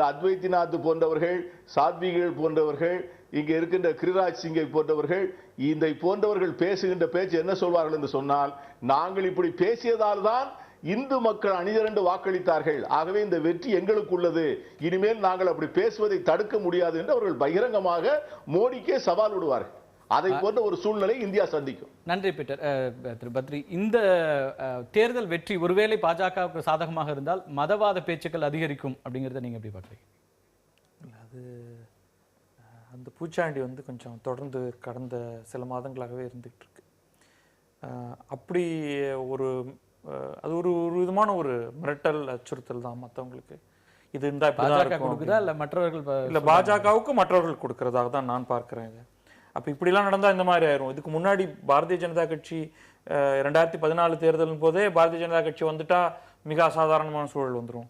அத்வைத்திநாத் போன்றவர்கள், சாத்விகள் போன்றவர்கள், இங்க இருக்கின்ற கிரிராஜ் சிங்கை போன்றவர்கள், போன்றவர்கள் பேசுகின்ற பேச்சு என்ன சொல்வார்கள் என்று சொன்னால், நாங்கள் இப்படி பேசியதால் தான் இந்து மக்கள் அணிதிரண்டு வாக்களித்தார்கள், ஆகவே இந்த வெற்றி எங்களுக்கு உள்ளது, இனிமேல் நாங்கள் அப்படி பேசுவதை தடுக்க முடியாது என்று அவர்கள் பகிரங்கமாக மோடிக்கே சவால் விடுவார்கள். அதை போன்ற ஒரு சூழ்நிலை இந்தியா சந்திக்கும். நன்றி பீட்டர். திரு பத்ரி, இந்த தேர்தல் வெற்றி ஒருவேளை பாஜகவுக்கு சாதகமாக இருந்தால் மதவாத பேச்சுக்கள் அதிகரிக்கும் அப்படிங்கிறத நீங்க எப்படி பார்க்குறீங்க? அது அந்த பூச்சாண்டி வந்து கொஞ்சம் தொடர்ந்து கடந்த சில மாதங்களாகவே இருந்துகிட்டு இருக்கு. அப்படி அது ஒரு விதமான ஒரு மிரட்டல், அச்சுறுத்தல் தான் மற்றவங்களுக்கு. இது இந்த கொடுக்குதா இல்லை மற்றவர்கள் இல்லை பாஜகவுக்கு மற்றவர்கள் கொடுக்கறதாக தான் நான் பார்க்கிறேன். இது அப்போ இப்படிலாம் நடந்தால் இந்த மாதிரி ஆயிரும். இதுக்கு முன்னாடி பாரதிய ஜனதா கட்சி 2014 தேர்தலின் போதே பாரதிய ஜனதா கட்சி வந்துட்டா மிக அசாதாரணமான சூழல் வந்துடும்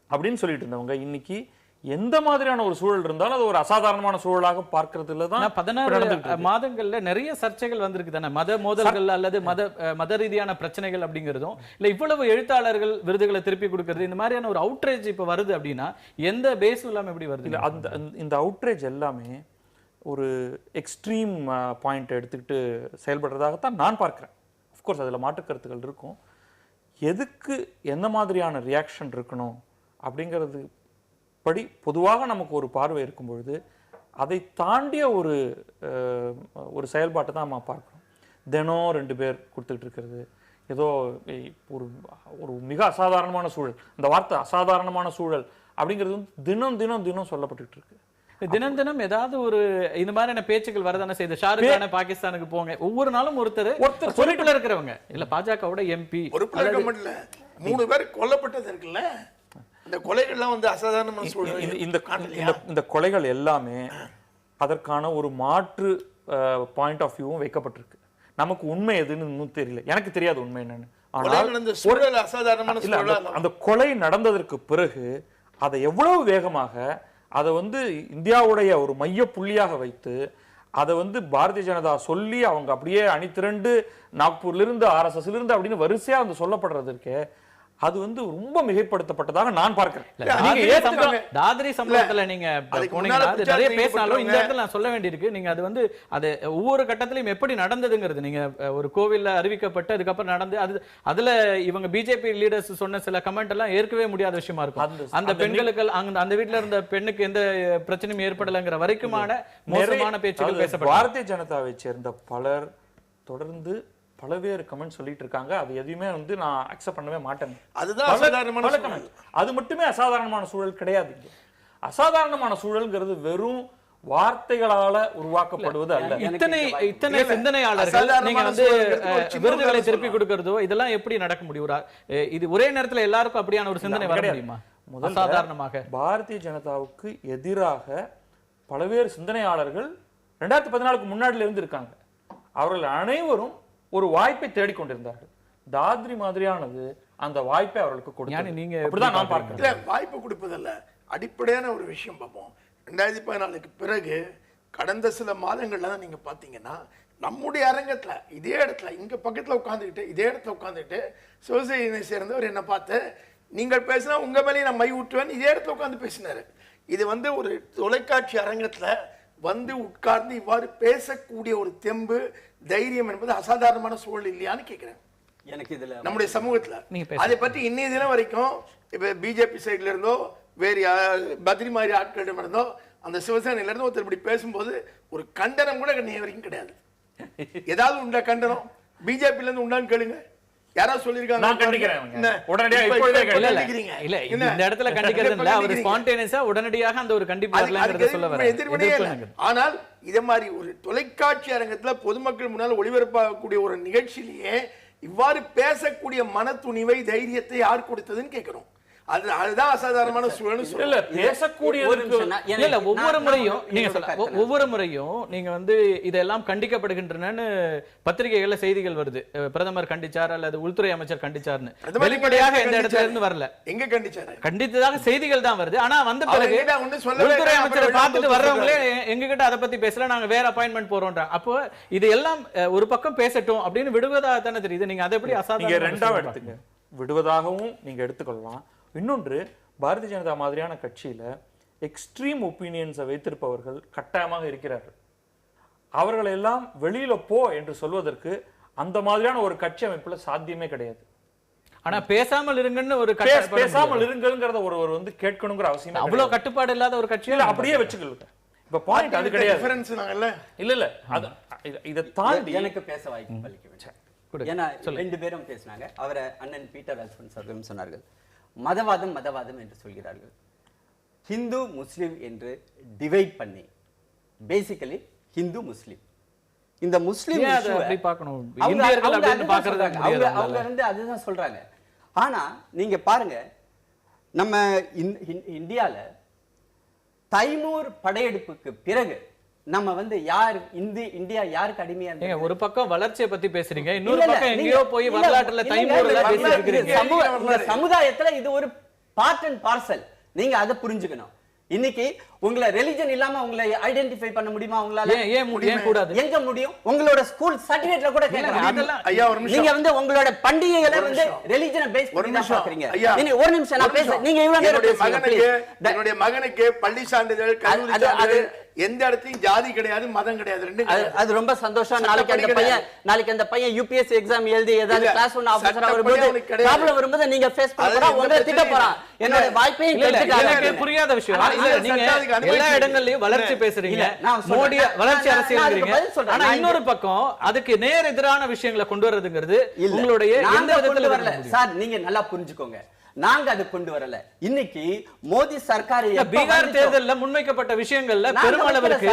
அப்படின்னு சொல்லிட்டு இருந்தவங்க இன்னைக்கு எந்த மாதிரியான ஒரு சூழல் இருந்தாலும் அது ஒரு அசாதாரணமான சூழலாக பார்க்கறதுல தான் 16 மாதங்கள்ல நிறைய சர்ச்சைகள் வந்திருக்கு தானே, மத மோதல்கள் அல்லது மத ரீதியான பிரச்சனைகள் அப்படிங்கிறதும் இல்ல, இவ்வளவு எழுத்தாளர்கள் விருதுகளை திருப்பி கொடுக்கறது, இந்த மாதிரியான ஒரு அவுட்ரேஜ் இப்ப வருது அப்படின்னா எந்த பேஸும் இல்லாம எப்படி வருது? இல்ல, இந்த அவுட்ரேஜ் எல்லாமே ஒரு எக்ஸ்ட்ரீம் பாயிண்ட் எடுத்துக்கிட்டு செயல்படுறதாகத்தான் நான் பார்க்கிறேன். அஃப்கோர்ஸ் அதில் மாற்று கருத்துக்கள் இருக்கும். எதுக்கு எந்த மாதிரியான ரியாக்ஷன் இருக்கணும் அப்படிங்கிறது படி பொதுவாக நமக்கு ஒரு பார்வை இருக்கும் பொழுது அதை தாண்டிய ஒரு செயல்பாட்டை தான் நம்ம பார்க்கணும். தினம் 2 பேர் கொடுத்துக்கிட்டு இருக்கிறது ஏதோ ஒரு மிக அசாதாரணமான சூழல். இந்த வார்த்தை அசாதாரணமான சூழல் அப்படிங்கிறது தினம் தினம் தினம் சொல்லப்பட்டுக்கிட்டு இருக்கு. தினம் ஏதாவது ஒரு இந்த மாதிரியான பேச்சுக்கள் வரதானே செய்த. ஷாருக் கான பாகிஸ்தானுக்கு போங்க, ஒவ்வொரு நாளும் ஒருத்தர் பொறுப்புல இருக்கிறவங்க இல்ல, பாஜகவோட எம்பி பொறுப்புல இருக்க மட்டும் 3 பேர் கொல்லப்பட்டது இருக்குல்ல, இந்த கொலைகள்லாம் வந்து அசாதாரணமான சூழல். இந்த கொலைகள் எல்லாமே அதற்கான ஒரு மாற்று பாயிண்ட் ஆஃப் வியூவும் வைக்கப்பட்டிருக்கு. நமக்கு உண்மை எதுன்னு இன்னும் தெரியல, எனக்கு தெரியாது உண்மை என்னன்னு. ஆனால் அந்த கொலை நடந்ததற்கு பிறகு அதை எவ்வளவு வேகமாக அதை வந்து இந்தியாவுடைய ஒரு மைய புள்ளியாக வைத்து அதை வந்து பாரதிய ஜனதா சொல்லி அவங்க அப்படியே அணிதிரண்டு நாக்பூர்ல இருந்து RSS இருந்து அப்படின்னு வரிசையா வந்து சொல்லப்படுறதுக்கு அது வந்து ரொம்ப மிகைப்படுத்தப்பட்டதாக நான் பார்க்கிறேன். தாத்ரி சம்பவத்துல நீங்க போனீங்கன்னா அது நிறைய பேசினாலும் இந்த இடத்துல நான் சொல்ல வேண்டியிருக்கு. நீங்க அது வந்து அது ஒவ்வொரு கட்டத்திலையும் எப்படி நடந்ததுங்கிறது நீங்க ஒரு கோவில்ல அறிவிக்கப்பட்டு அதுக்கப்புறம் நடந்து அதுல இவங்க பிஜேபி லீடர்ஸ் சொன்ன சில கமெண்ட் எல்லாம் ஏற்கவே முடியாத விஷயமா இருக்கும். அந்த பெண்களுக்கு அந்த வீட்டுல இருந்த பெண்ணுக்கு எந்த பிரச்சனையும் ஏற்படலைங்கிற வரைக்குமான மோசமான பேச்சுகள் பேசப்படும். பாரதிய ஜனதாவை சேர்ந்த பலர் தொடர்ந்து பலவேறு கமெண்ட் சொல்லிட்டு இருக்காங்க. அது எதுவுமே வந்து நான் அக்செப்ட் பண்ணவே மாட்டேன். அதுதான் அசாதாரணமான சூழல். அது மட்டுமே அசாதாரணமான சூழல் கிடையாது. அசாதாரணமான சூழல்ங்கிறது வெறும் வார்த்தைகளால உருவாக்கப்படுவது அல்ல. இத்தனை சிந்தனையாளர்கள் நீங்க வந்து விருதுகளை திருப்பி கொடுக்கிறதோ இதெல்லாம் எப்படி நடக்க முடியும்? இது ஒரே நேரத்துல எல்லாருக்கும் அப்படியான ஒரு சிந்தனை வர முடியுமா? சாதாரணமாக பாரதிய ஜனதாவுக்கு எதிராக பலவேறு சிந்தனையாளர்கள் 2014க்கு முன்னாடில இருந்து இருக்காங்க. அவர்கள் அனைவரும் ஒரு வாய்ப்பை தேடிக்கொண்டிருந்தார்கள். தாத்ரி மாதிரியானது அந்த வாய்ப்பை அவர்களுக்கு கொடுத்தாங்க. நீங்க அப்படிதான் நான் பார்க்கிறேன். வாய்ப்பு கொடுப்பதல்ல, அடிப்படையான ஒரு விஷயம் பார்ப்போம். 2014க்கு பிறகு கடந்த சில மாதங்கள்ல தான் நீங்க பாத்தீங்கன்னா நம்முடைய அரங்கத்துல இதே இடத்துல இங்க பக்கத்துல உட்கார்ந்துக்கிட்டு இதே இடத்துல உட்கார்ந்துட்டு சிவசேனை சேர்ந்தவர் என்ன பார்த்து நீங்கள் பேசினா உங்க மேலேயே நான் மை ஊற்றுவேன் இதே இடத்துல உட்கார்ந்து பேசினாரு. இது வந்து ஒரு தொலைக்காட்சி அரங்கத்துல வந்து உட்கார்ந்து இவ்வாறு பேசக்கூடிய ஒரு தெம்பு தைரியம் என்பது அசாதாரணமான சூழல் இல்லையான்னு கேட்கிறேன். எனக்கு இதுல நம்முடைய சமூகத்துல அதை பற்றி இன்னைய தினம் வரைக்கும் இப்ப பிஜேபி சைட்ல இருந்தோ வேறு பத்ரி மாதிரி ஆட்களிடம் இருந்தோ அந்த சிவசேனையில இருந்து ஒருத்தர் இப்படி பேசும்போது ஒரு கண்டனம் கூட இன்னைய வரைக்கும் கிடையாது. ஏதாவது உண்டா கண்டனம்? பிஜேபில இருந்து உண்டான்னு கேளுங்க. யாராவது சொல்லிருக்காங்க? நான் கண்டிக்கிறேன். உடனடியா இப்பொழுதே இல்ல இந்த இடத்துல கண்டிக்கிறது இல்ல, அவர் ஸ்பான்டேனியஸா உடனடியாக அந்த ஒரு கண்டிப்பு வரலங்கறத சொல்ல வரேன். ஆனால் இத மாதிரி ஒரு தொலைக்காட்சி அரங்கத்துல பொதுமக்கள் முன்னால் ஒளிபரப்பக்கூடிய ஒரு நிகழ்ச்சியிலேயே இவ்வாறு பேசக்கூடிய மன துணிவை தைரியத்தை யார் கொடுத்ததுன்னு கேட்கிறோம். அதுதான் அசாதாரணமான சூழல். இல்ல பேசக்கூடிய இல்ல ஒவ்வொரு முறையும் நீங்க வந்து இதெல்லாம் கண்டிக்கப்படுகின்றன பத்திரிகைகள்ல செய்திகள் வருது. பிரதமர் கண்டிச்சார் அல்லது உள்துறை அமைச்சர் கண்டிச்சார்னு வெளிப்படையாக எந்த இடத்துல இருந்து வரல. எங்க கண்டிச்சாரு? கண்டித்ததாக செய்திகள் தான் வருது. ஆனா வந்த பிறகு உள்துறை அமைச்சரை பார்த்துட்டு வர்றவங்களே எங்க கிட்ட அதை பத்தி பேசல, நாங்க வேற அப்பாயின்மெண்ட் போறோம்ன்றாங்க. அப்போ இது எல்லாம் ஒரு பக்கம் பேசட்டும் அப்படின்னு விடுவதாக தானே தெரியுது. நீங்க அதை எப்படி அசாதாரண ரெண்டாவது எடுத்துங்க, விடுவதாகவும் நீங்க எடுத்துக்கொள்ளலாம். இன்னொன்று, பாரதிய ஜனதா மாதிரியான கட்சியில எக்ஸ்ட்ரீம் ஒப்பீனியன்ஸை வைத்திருப்பவர்கள் கட்டாயமாக இருக்கிறார்கள். அவர்கள் எல்லாம் வெளியில போ என்று சொல்வதற்கு அந்த மாதிரியான ஒரு கட்சி அமைப்புல சாத்தியமே கிடையாது. ஆனா பேசாமல் இருங்கன்னு ஒரு பேசாமல் இருங்கிறத ஒருவர் வந்து கேட்கணுங்கிற அவசியம் அவ்வளவு கட்டுப்பாடு இல்லாத ஒரு கட்சி அப்படியே வச்சுக்கொள்ளுங்க. இப்ப பாயிண்ட் அது கிடையாது. இல்ல அது இதை தாண்டி எனக்கு பேச வாய்ப்பு அளிக்க. ஏன்னா ரெண்டு பேரும் பேசினாங்க. அவரை அண்ணன் பீட்டர் அல்போன்ஸ் அவர்களும் சொன்னார்கள், மதவாதம் மதவாதம் என்று சொல்கிறார்கள். ஹிந்து முஸ்லிம் என்று டிவைட் பண்ணி பேசிக்கலி ஹிந்து முஸ்லிம் இந்த முஸ்லிம் அவங்க வந்து அதுதான் சொல்றாங்க. ஆனா நீங்க பாருங்க, நம்ம இந்தியால தைமூர் படையெடுப்புக்கு பிறகு நம்ம வந்து யார் இந்தியா யாருக்கு அடிமையா இருந்தீங்க? ஒரு பக்கம் வளர்ச்சியை பத்தி பேசுறீங்க, இன்னொரு பக்கம் எங்கேயோ போய் வரலாற்றுல தைமூர்ல பேசிருக்கீங்க. சமுதாயத்துல இது ஒரு பார்ட் அண்ட் பார்சல். நீங்க அதை புரிஞ்சுக்கணும். இன்னைக்கு உங்களை ரிலிஜன் இல்லாம உங்களை ஐடென்டிஃபை பண்ண முடியுமா? உங்களால ஏன் கூடாது? எங்க முடியும்? உங்களோட ஸ்கூல் சர்டிபிகேட்ல கூட கேட்கலாம். நீங்க வந்து உங்களோட பண்டிகைகளை வந்து ரிலிஜனை பேஸ் பண்ணி தான் பாக்குறீங்க. ஒரு நிமிஷம் நான் பேசுறேன். நீங்க இவ்வளவு நேரம் என்னுடைய மகனுக்கு பள்ளி சான்றிதழ் கல்லூரி சான்றிதழ் எந்த இடத்துலயும் ஜாதி கிடையாது, மதம் கிடையாது, ரெண்டு. அது ரொம்ப சந்தோஷம். நாளைக்கு அந்த பையன் யூபிஎஸ்சி எக்ஸாம் எழுதி ஏதாவது கிளாஸ் 1 ஆபீசரா வரும்போது ப்ராப்ளம் வரும்போது நீங்க ஃபேஸ் பண்ண உங்களை திட்ட போறான். என்னோட வாய்ப்பையும் கெடுத்துட்டாங்க. எனக்கு புரியாத விஷயம். நீங்க எல்லா இடங்கள்லயும் வளர்ச்சி பேசுறீங்க, மோடி வளர்ச்சி அரசியல். ஆனா இன்னொரு பக்கம் அதுக்கு நேர் எதிரான விஷயங்களை கொண்டு வரதுங்கிறது உங்களுடைய எந்த விதத்துல வரல சார். நீங்க நல்லா புரிஞ்சுக்கோங்க, நாங்க அது கொண்டு வரல. இன்னைக்கு மோடி சர்க்கார் பீகார் தேர்தல்ல முன்வைக்கப்பட்ட விஷயங்கள்ல பெருமளவிற்கு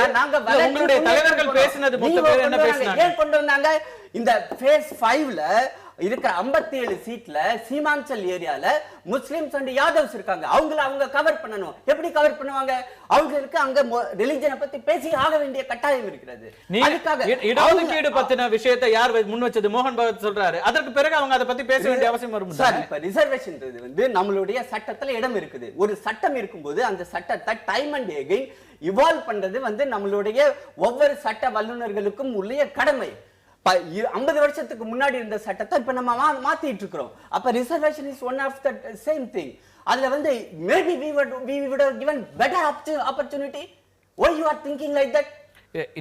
உங்களுடைய தலைவர்கள் பேசினது மொத்த பேர் என்ன பேசினாங்க? ஏன் கொண்டு வந்தாங்க? இந்த ஃபேஸ் 5ல இருக்கிற 57 சீட்ல சீமாஞ்சல் ஏரியால முஸ்லிம்ஸ் அண்ட் யாதவ்ஸ் இருக்காங்க. அவங்க கவர் பண்ணணும். எப்படி கவர் பண்ணுவாங்க? அவங்களுக்கு அங்க ரிலிஜனை பத்தி பேசி ஆக வேண்டிய கட்டாயம் இருக்கிறது. இடஒதுக்கீடு பத்தின விஷயத்தை யார் முன் வச்சது? மோகன் பகவத் சொல்றாரு. அதற்கு பிறகு அவங்க அதை பத்தி பேச வேண்டிய அவசியம் வரும் சார். இப்ப ரிசர்வேஷன் வந்து நம்மளுடைய சட்டத்துல இடம் இருக்குது. ஒரு சட்டம் இருக்கும்போது அந்த சட்டத்தை டைம் அண்ட் எகைன் இவால்வ் பண்றது வந்து நம்மளுடைய ஒவ்வொரு சட்ட வல்லுநர்களுக்கும் உள்ள கடமை. 50 வருஷத்துக்கு முன்னாடி இருந்த சட்டத்தை இப்ப நம்ம மாத்திட்டு இருக்கிறோம். அப்ப reservation is one of the same thing. அதுல வந்து maybe we would have given better opportunity. Why you are thinking like that?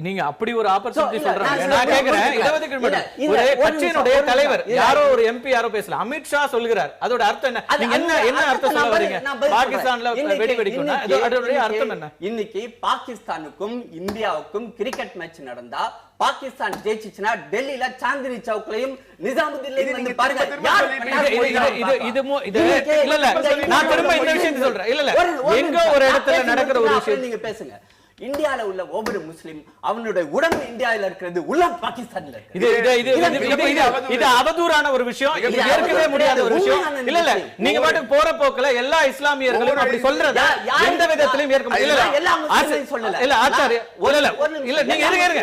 நீங்க அப்படி ஒரு ஆப்பர்ச்சுனிட்டி சொல்றாங்க. நான் கேக்குறேன், இடஒதுக்கீடு மட்டும் ஒரு கட்சியினுடைய தலைவர் யாரோ ஒரு எம்பி யாரோ பேசல, அமித்ஷா சொல்கிறார், அதோட அர்த்தம் என்ன? நீங்க என்ன அர்த்தம் சொல்ல வரீங்க? பாகிஸ்தான்ல வெடி வெடிக்கும்னா அதோட அர்த்தம் என்ன? இன்னைக்கு பாகிஸ்தானுக்கும் இந்தியாவுக்கும் கிரிக்கெட் மேட்ச் நடந்தா பாகிஸ்தான் ஜெயிச்சுச்சுனா டெல்லியில சாந்தினி சவுக்லயும் நிசாமுதீன்லயும் வந்து பாருங்க இல்ல நான் திரும்ப இந்த விஷயத்தை சொல்றேன். இல்ல எங்க ஒரு இடத்துல நடக்கிற ஒரு விஷயம் நீங்க பேசுங்க. இந்தியால உள்ள ஒவ்வொரு முஸ்லிம் அவனுடைய உடம்பு இந்தியாவில் இருக்கிறது, உள்ள பாகிஸ்தான்ல இருக்கு. இது அவதூறான ஒரு விஷயம், இது ஏற்கவே முடியாத ஒரு விஷயம். இல்ல நீங்க பாட்டுக்கு போற போக்குல எல்லா இஸ்லாமியர்களும் அப்படி சொல்றத எந்த விதத்திலும் ஏற்க முடியல. எல்லா முஸ்லிம்களும் சொல்லல. இல்ல ஆச்சாரிய இல்ல நீங்க இருங்க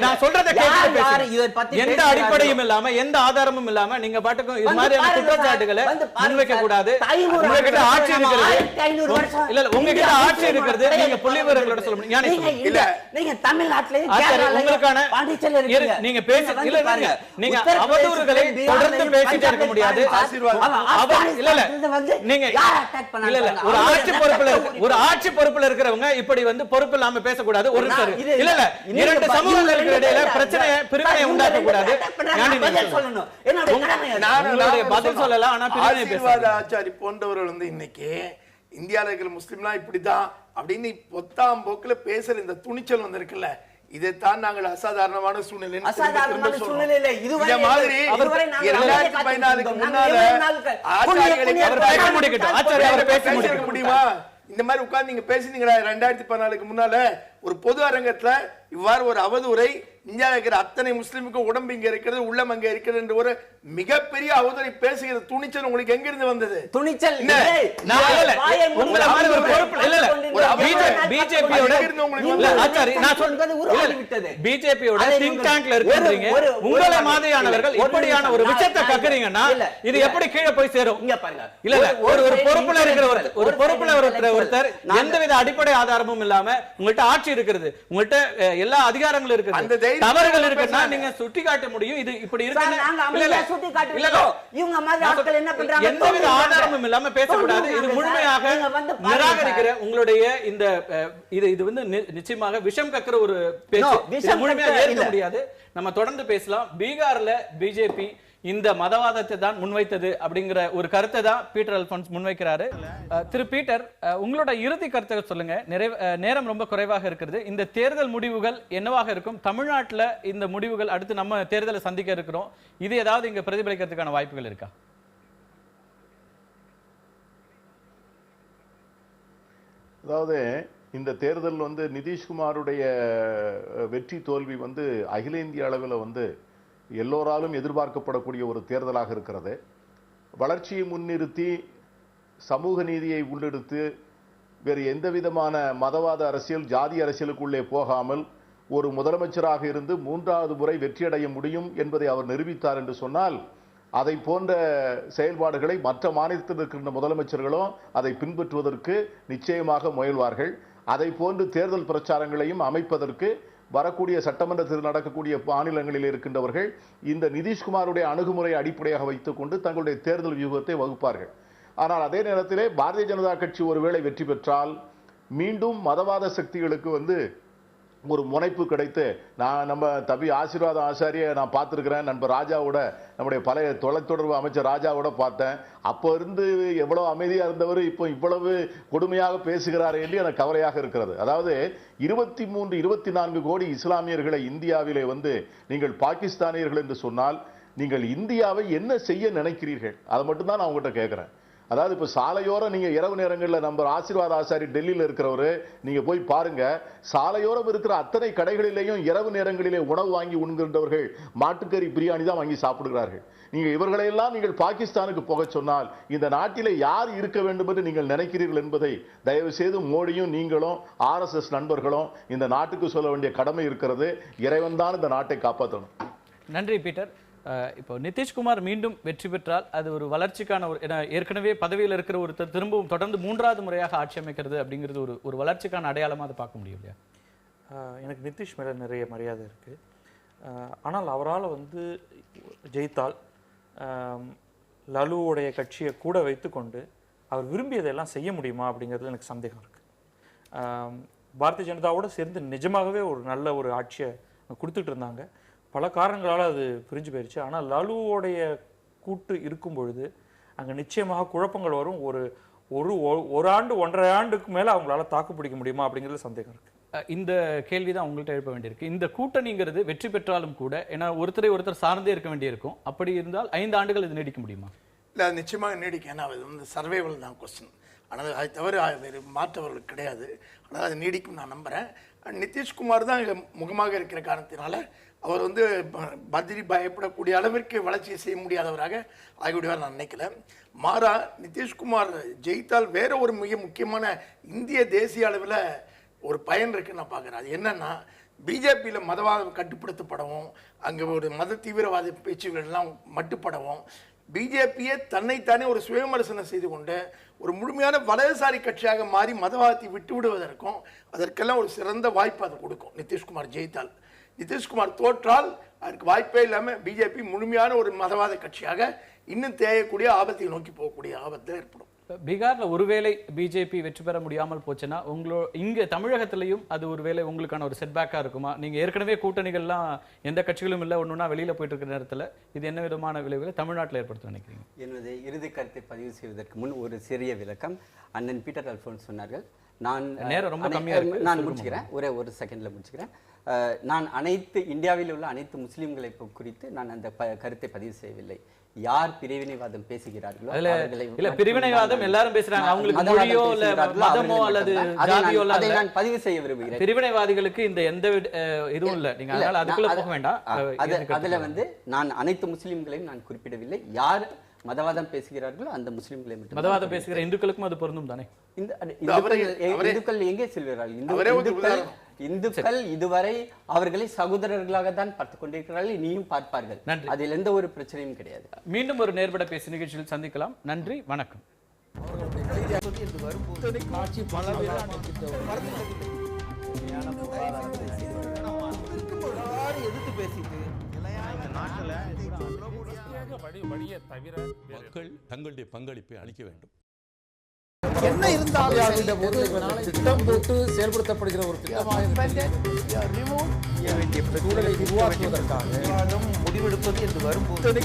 நான் சொல்றத கேட்க எந்த அடிப்படையும் இல்லாம எந்த ஆதாரமும் இல்லாம நீங்க பாட்டுக்கும் இது மாதிரியான குற்றச்சாட்டுகளை முன்வைக்க கூடாது. உங்ககிட்ட ஆட்சி இருக்கிறது, இல்ல உங்ககிட்ட ஆட்சி இருக்கிறது, நீங்க புள்ளிவிவரங்களோட சொல்ல நீங்க தமிழ்நாட்டிலே நீங்க பேச இல்ல நீங்க அவதூறுகளை தொடர்ந்து பேசிட்டே இருக்க முடியாது. நீங்க ஒரு ஆட்சி பொறுப்புல இருக்கிறவங்க இப்படி வந்து பொறுப்பு இல்லாம பேசக்கூடாது. ஒரு இல்ல இரண்டு சமூகங்களுக்கு இடையில பிரச்சனை பிரிவினை உண்டாக்க கூடாது. பதில் சொல்லலாம், ஆனா பிரிவினை பேசாத. ஆச்சாரி போன்றவர்கள் வந்து இன்னைக்கு இந்தியாவில் இருக்கிற முஸ்லிம்லாம் இப்படிதான் அப்படின்னு பொத்தாம் போக்குல பேசுற இந்த துணிச்சல் வந்து இருக்குல்ல, இதைத்தான் நாங்கள் அசாதாரணமான சூழ்நிலை மாதிரி 2014 முன்னால முடியுமா? இந்த மாதிரி உட்கார்ந்து நீங்க பேசினீங்களா? 2014 முன்னால ஒரு பொது அரங்கத்துல இவ்வாறு ஒரு அவதூறை இந்தியாவில் இருக்கிற அத்தனை முஸ்லிமுக்கும் உடம்பு இங்க இருக்கிறது, உள்ளம் அங்க இருக்கிறது என்ற ஒரு மிகப்பெரிய அவதூறை பேசுகிற துணிச்சல் உங்களுக்கு எங்க இருந்து வந்தது? துணிச்சல் பிஜேபியோட திங்க் டேங்க்ல இருக்கீங்க. உங்களை மாதிரியானவர்கள் இப்படியான ஒரு விஷயத்தை கக்குறீங்கன்னா இது எப்படி கீழே போய் சேரும்? இல்ல ஒரு பொறுப்புல இருக்கிற ஒரு பொறுப்புல ஒருத்தர் எந்தவித அடிப்படை ஆதாரமும் இல்லாம உங்கள்கிட்ட ஆட்சி இருக்கிறது, உங்கள்கிட்ட எல்லா அதிகாரங்களும் இருக்குது, தவறுகள் இருக்குன்னா நீங்க சுட்டி காட்ட முடியும். இது இப்படி இருக்கு, எந்தவித ஆதாரமும் இல்லாம பேசக்கூடாது. இது முழுமையாக நிராகரிக்கிற உங்களுடைய இந்த இது வந்து நிச்சயமாக விஷம் கக்கிற ஒரு பேச்சு, முழுமையாக ஏற்க முடியாது. நம்ம தொடர்ந்து பேசலாம். பீகார்ல பிஜேபி இந்த மதவாதத்தை தான் முன்வைத்தது அப்படிங்கிற ஒரு கருத்தை தான் பீட்டர் அல்போன்ஸ் முன்வைக்கிறாரு. திரு பீட்டர், உங்களோட இறுதி கருத்தை சொல்லுங்க. நேரம் ரொம்ப குறைவாக இருக்கிறது. இந்த தேர்தல் முடிவுகள் என்னவாக இருக்கும்? தமிழ்நாட்டில் இந்த முடிவுகள் அடுத்து நம்ம தேர்தலை சந்திக்க இருக்கிறோம், இது ஏதாவது இங்க பிரதிபலிக்கிறதுக்கான வாய்ப்புகள் இருக்கா? அதாவது இந்த தேர்தல் வந்து நிதிஷ்குமாருடைய வெற்றி தோல்வி வந்து அகில இந்திய அளவில் வந்து எல்லோராலும் எதிர்பார்க்கப்படக்கூடிய ஒரு தேர்தலாக இருக்கிறது. வளர்ச்சியை முன்னிறுத்தி சமூக நீதியை உள்ளெடுத்து வேறு எந்த விதமான மதவாத அரசியல் ஜாதி அரசியலுக்குள்ளே போகாமல் ஒரு முதலமைச்சராக இருந்து 3வது முறை வெற்றியடைய முடியும் என்பதை அவர் நிரூபித்தார் என்று சொன்னால், அதை போன்ற செயல்பாடுகளை மற்ற மாநிலத்தில் இருக்கின்ற முதலமைச்சர்களும் அதை பின்பற்றுவதற்கு நிச்சயமாக முயல்வார்கள். அதை போன்று தேர்தல் பிரச்சாரங்களையும் அமைப்பதற்கு வரக்கூடிய சட்டமன்றத்தில் நடக்கக்கூடிய மாநிலங்களில் இருக்கின்றவர்கள் இந்த நிதிஷ்குமாருடைய அணுகுமுறை அடிப்படையாக வைத்துக் கொண்டு தங்களுடைய தேர்தல் வியூகத்தை வகுப்பார்கள். ஆனால் அதே நேரத்திலே பாரதிய ஜனதா கட்சி ஒருவேளை வெற்றி பெற்றால் மீண்டும் மதவாத சக்திகளுக்கு வந்து ஒரு முனைப்பு கிடைத்து, நம்ம தம்பி ஆசீர்வாத ஆசாரிய நான் பார்த்துருக்கிறேன், நண்பர் ராஜாவோட நம்முடைய பழைய தொலைத்தொடர்பு அமைச்சர் ராஜாவோட பார்த்தேன், அப்போ இருந்து எவ்வளவு அமைதியாக இருந்தவர் இப்போ இவ்வளவு கொடுமையாக பேசுகிறார் என்று எனக்கு கவலையாக இருக்கிறது. அதாவது 23-24 கோடி இஸ்லாமியர்களை இந்தியாவிலே வந்து நீங்கள் பாகிஸ்தானியர்கள் என்று சொன்னால் நீங்கள் இந்தியாவை என்ன செய்ய நினைக்கிறீர்கள்? அதை மட்டும்தான் நான் உங்கள்கிட்ட கேட்குறேன். அதாவது இப்போ சாலையோரம் நீங்க இரவு நேரங்களில் நம்ம ஆசீர்வாத ஆசாரி டெல்லியில் இருக்கிறவரு நீங்க போய் பாருங்க, சாலையோரம் இருக்கிற அத்தனை கடைகளிலேயும் இரவு நேரங்களிலே உணவு வாங்கி உண்கின்றவர்கள் மாட்டுக்கறி பிரியாணி தான் வாங்கி சாப்பிடுகிறார்கள். நீங்க இவர்களையெல்லாம் நீங்கள் பாகிஸ்தானுக்கு போக சொன்னால் இந்த நாட்டிலே யார் இருக்க வேண்டும் என்று நீங்கள் நினைக்கிறீர்கள் என்பதை தயவு செய்து மோடியும் நீங்களும் RSS நண்பர்களும் இந்த நாட்டுக்கு சொல்ல வேண்டிய கடமை இருக்கிறது. இறைவன் தான் இந்த நாட்டை காப்பாற்றணும். நன்றி பீட்டர். இப்போ நிதிஷ்குமார் மீண்டும் வெற்றி பெற்றால் அது ஒரு வளர்ச்சிக்கான ஒரு ஏற்கனவே பதவியில் இருக்கிற ஒருத்தர் திரும்பவும் தொடர்ந்து 3வது முறையாக ஆட்சி அமைக்கிறது அப்படிங்கிறது ஒரு வளர்ச்சிக்கான அடையாளமாக அதை பார்க்க முடியும் இல்லையா? எனக்கு நிதிஷ் மேலே நிறைய மரியாதை இருக்குது. ஆனால் அவரால் வந்து ஜெயித்தால் லலுவோடைய கட்சியை கூட வைத்துக்கொண்டு அவர் விரும்பியதெல்லாம் செய்ய முடியுமா அப்படிங்கிறதுல எனக்கு சந்தேகம் இருக்குது. பாரதிய ஜனதாவோடு சேர்ந்து நிஜமாகவே ஒரு நல்ல ஒரு ஆட்சியை கொடுத்துட்டு இருந்தாங்க. பல காரணங்களால் அது பிரிஞ்சு போயிடுச்சு. ஆனால் லலுவோடைய கூட்டு இருக்கும் பொழுது அங்கே நிச்சயமாக குழப்பங்கள் வரும். ஒரு ஆண்டு 1.5 ஆண்டுக்கு மேலே அவங்களால தாக்கு பிடிக்க முடியுமா அப்படிங்கிறதுல சந்தேகம் இருக்குது. இந்த கேள்வி தான் உங்கள்கிட்ட எழுப்ப வேண்டியிருக்கு. இந்த கூட்டணிங்கிறது வெற்றி பெற்றாலும் கூட ஏன்னா ஒருத்தர் சார்ந்தே இருக்க வேண்டியிருக்கும். அப்படி இருந்தால் 5 ஆண்டுகள் இது நீடிக்க முடியுமா? இல்லை, அது நிச்சயமாக நீடிக்கும். ஏன்னா அது வந்து சர்வைவல் தான் கொஸ்டின். ஆனால் அதை தவிர வேறு மாற்றவர்கள் கிடையாது. ஆனால் அது நீடிக்கும் நான் நம்புகிறேன். நிதிஷ்குமார் தான் முகமாக இருக்கிற காரணத்தினால அவர் வந்து பத்ரி பயப்படக்கூடிய அளவிற்கு வளர்ச்சியை செய்ய முடியாதவராக ஆகிவிடுவார் நான் நினைக்கல. மாறா நிதிஷ்குமார் ஜெயித்தால் வேற ஒரு மிக முக்கியமான இந்திய தேசிய அளவில் ஒரு பயன் இருக்குன்னு நான் பார்க்குறேன். அது என்னன்னா, பிஜேபியில் மதவாதம் கட்டுப்படுத்தப்படவும், அங்கே ஒரு மத தீவிரவாத பேச்சுகள்லாம் மட்டுப்படவும், பிஜேபியை தன்னைத்தானே ஒரு சுயவிமர்சனம் செய்து கொண்டு ஒரு முழுமையான வலதுசாரி கட்சியாக மாறி மதவாதத்தை விட்டு விடுவதற்கும் அதற்கெல்லாம் ஒரு சிறந்த வாய்ப்பு அது கொடுக்கும் நிதிஷ்குமார் ஜெயித்தால். நிதிஷ்குமார் தோற்றால் அதற்கு வாய்ப்பே இல்லாமல் பிஜேபி முழுமையான ஒரு மதவாத கட்சியாக இன்னும் தேயக்கூடிய ஆபத்தை நோக்கி போகக்கூடிய ஆபத்து ஏற்படும். பீகார்ல ஒருவேளை பிஜேபி வெற்றி பெற முடியாமல் போச்சுன்னா இங்க தமிழகத்திலையும் அது ஒருவேளை உங்களுக்கான ஒரு செட்பேக்கா இருக்குமா? நீங்க ஏற்கனவே கூட்டணிகள்லாம் எந்த கட்சிகளும் இல்லை, ஒண்ணுன்னா வெளியில போயிட்டு இருக்கிற நேரத்தில் இது என்ன விதமான விளைவுகளை தமிழ்நாட்டில் ஏற்படுத்த நினைக்கிறீங்க? எனது இறுதி கருத்தை பதிவு செய்வதற்கு முன் ஒரு சிறிய விளக்கம். அண்ணன் பீட்டர் அல்போன்ஸ் சொன்னார்கள். நான் நேரம் ரொம்ப கம்மியா இருக்கு. நான் முடிச்சுக்கிறேன், ஒரு செகண்ட்ல முடிச்சுக்கிறேன். நான் இந்தியாவில் உள்ள அனைத்து முஸ்லிம்களை குறித்து நான் அந்த கருத்தை பதிவு செய்யவில்லை. யார் பிரிவினைவாதம் பேசுகிறார்களோ இல்ல பிரிவினைவாதம் எல்லாரும் பேசுறாங்க. அவங்களுக்கு மொழியோ இல்ல மதமோ அல்லது ஜாதியோ அதை நான் பதிவு செய்ய விரும்புகிறேன். பிரிவினைவாதிகளுக்கு இந்த எந்த இதுவும் இல்ல. நீங்க அதனால அதுக்குள்ள போக வேண்டாம். அதுல வந்து நான் அனைத்து முஸ்லிம்களையும் நான் குறிப்பிடவில்லை. யார் மதவாதம் பேசுகிறார்களோ அந்த முஸ்லிம்களை மட்டும். மதவாதம் பேசுகிற இந்துக்களுக்கும் அது பொருந்தும் தானே? இந்துக்கள் எங்கே செல்கிறார்கள்? இந்துக்கள் இதுவரை அவர்களை சகோதரர்களாக தான் பார்த்துக் கொண்டிருக்கிறார்கள், இனியும் பார்ப்பார்கள். அதில் எந்த ஒரு பிரச்சனையும் கிடையாது. மீண்டும் ஒரு நேர்பட பேசி நிகழ்ச்சியில் சந்திக்கலாம். நன்றி, வணக்கம். எதிர்த்து பேசிட்டு மக்கள் தங்களுடைய பங்களிப்பை அளிக்க வேண்டும். என்ன இருந்தாலும் திட்டம் போட்டு செயல்படுத்தப்படுகிற ஒரு திட்டமாக சூழலை உருவாக்குவதற்காக முடிவெடுப்பது என்று வரும்போது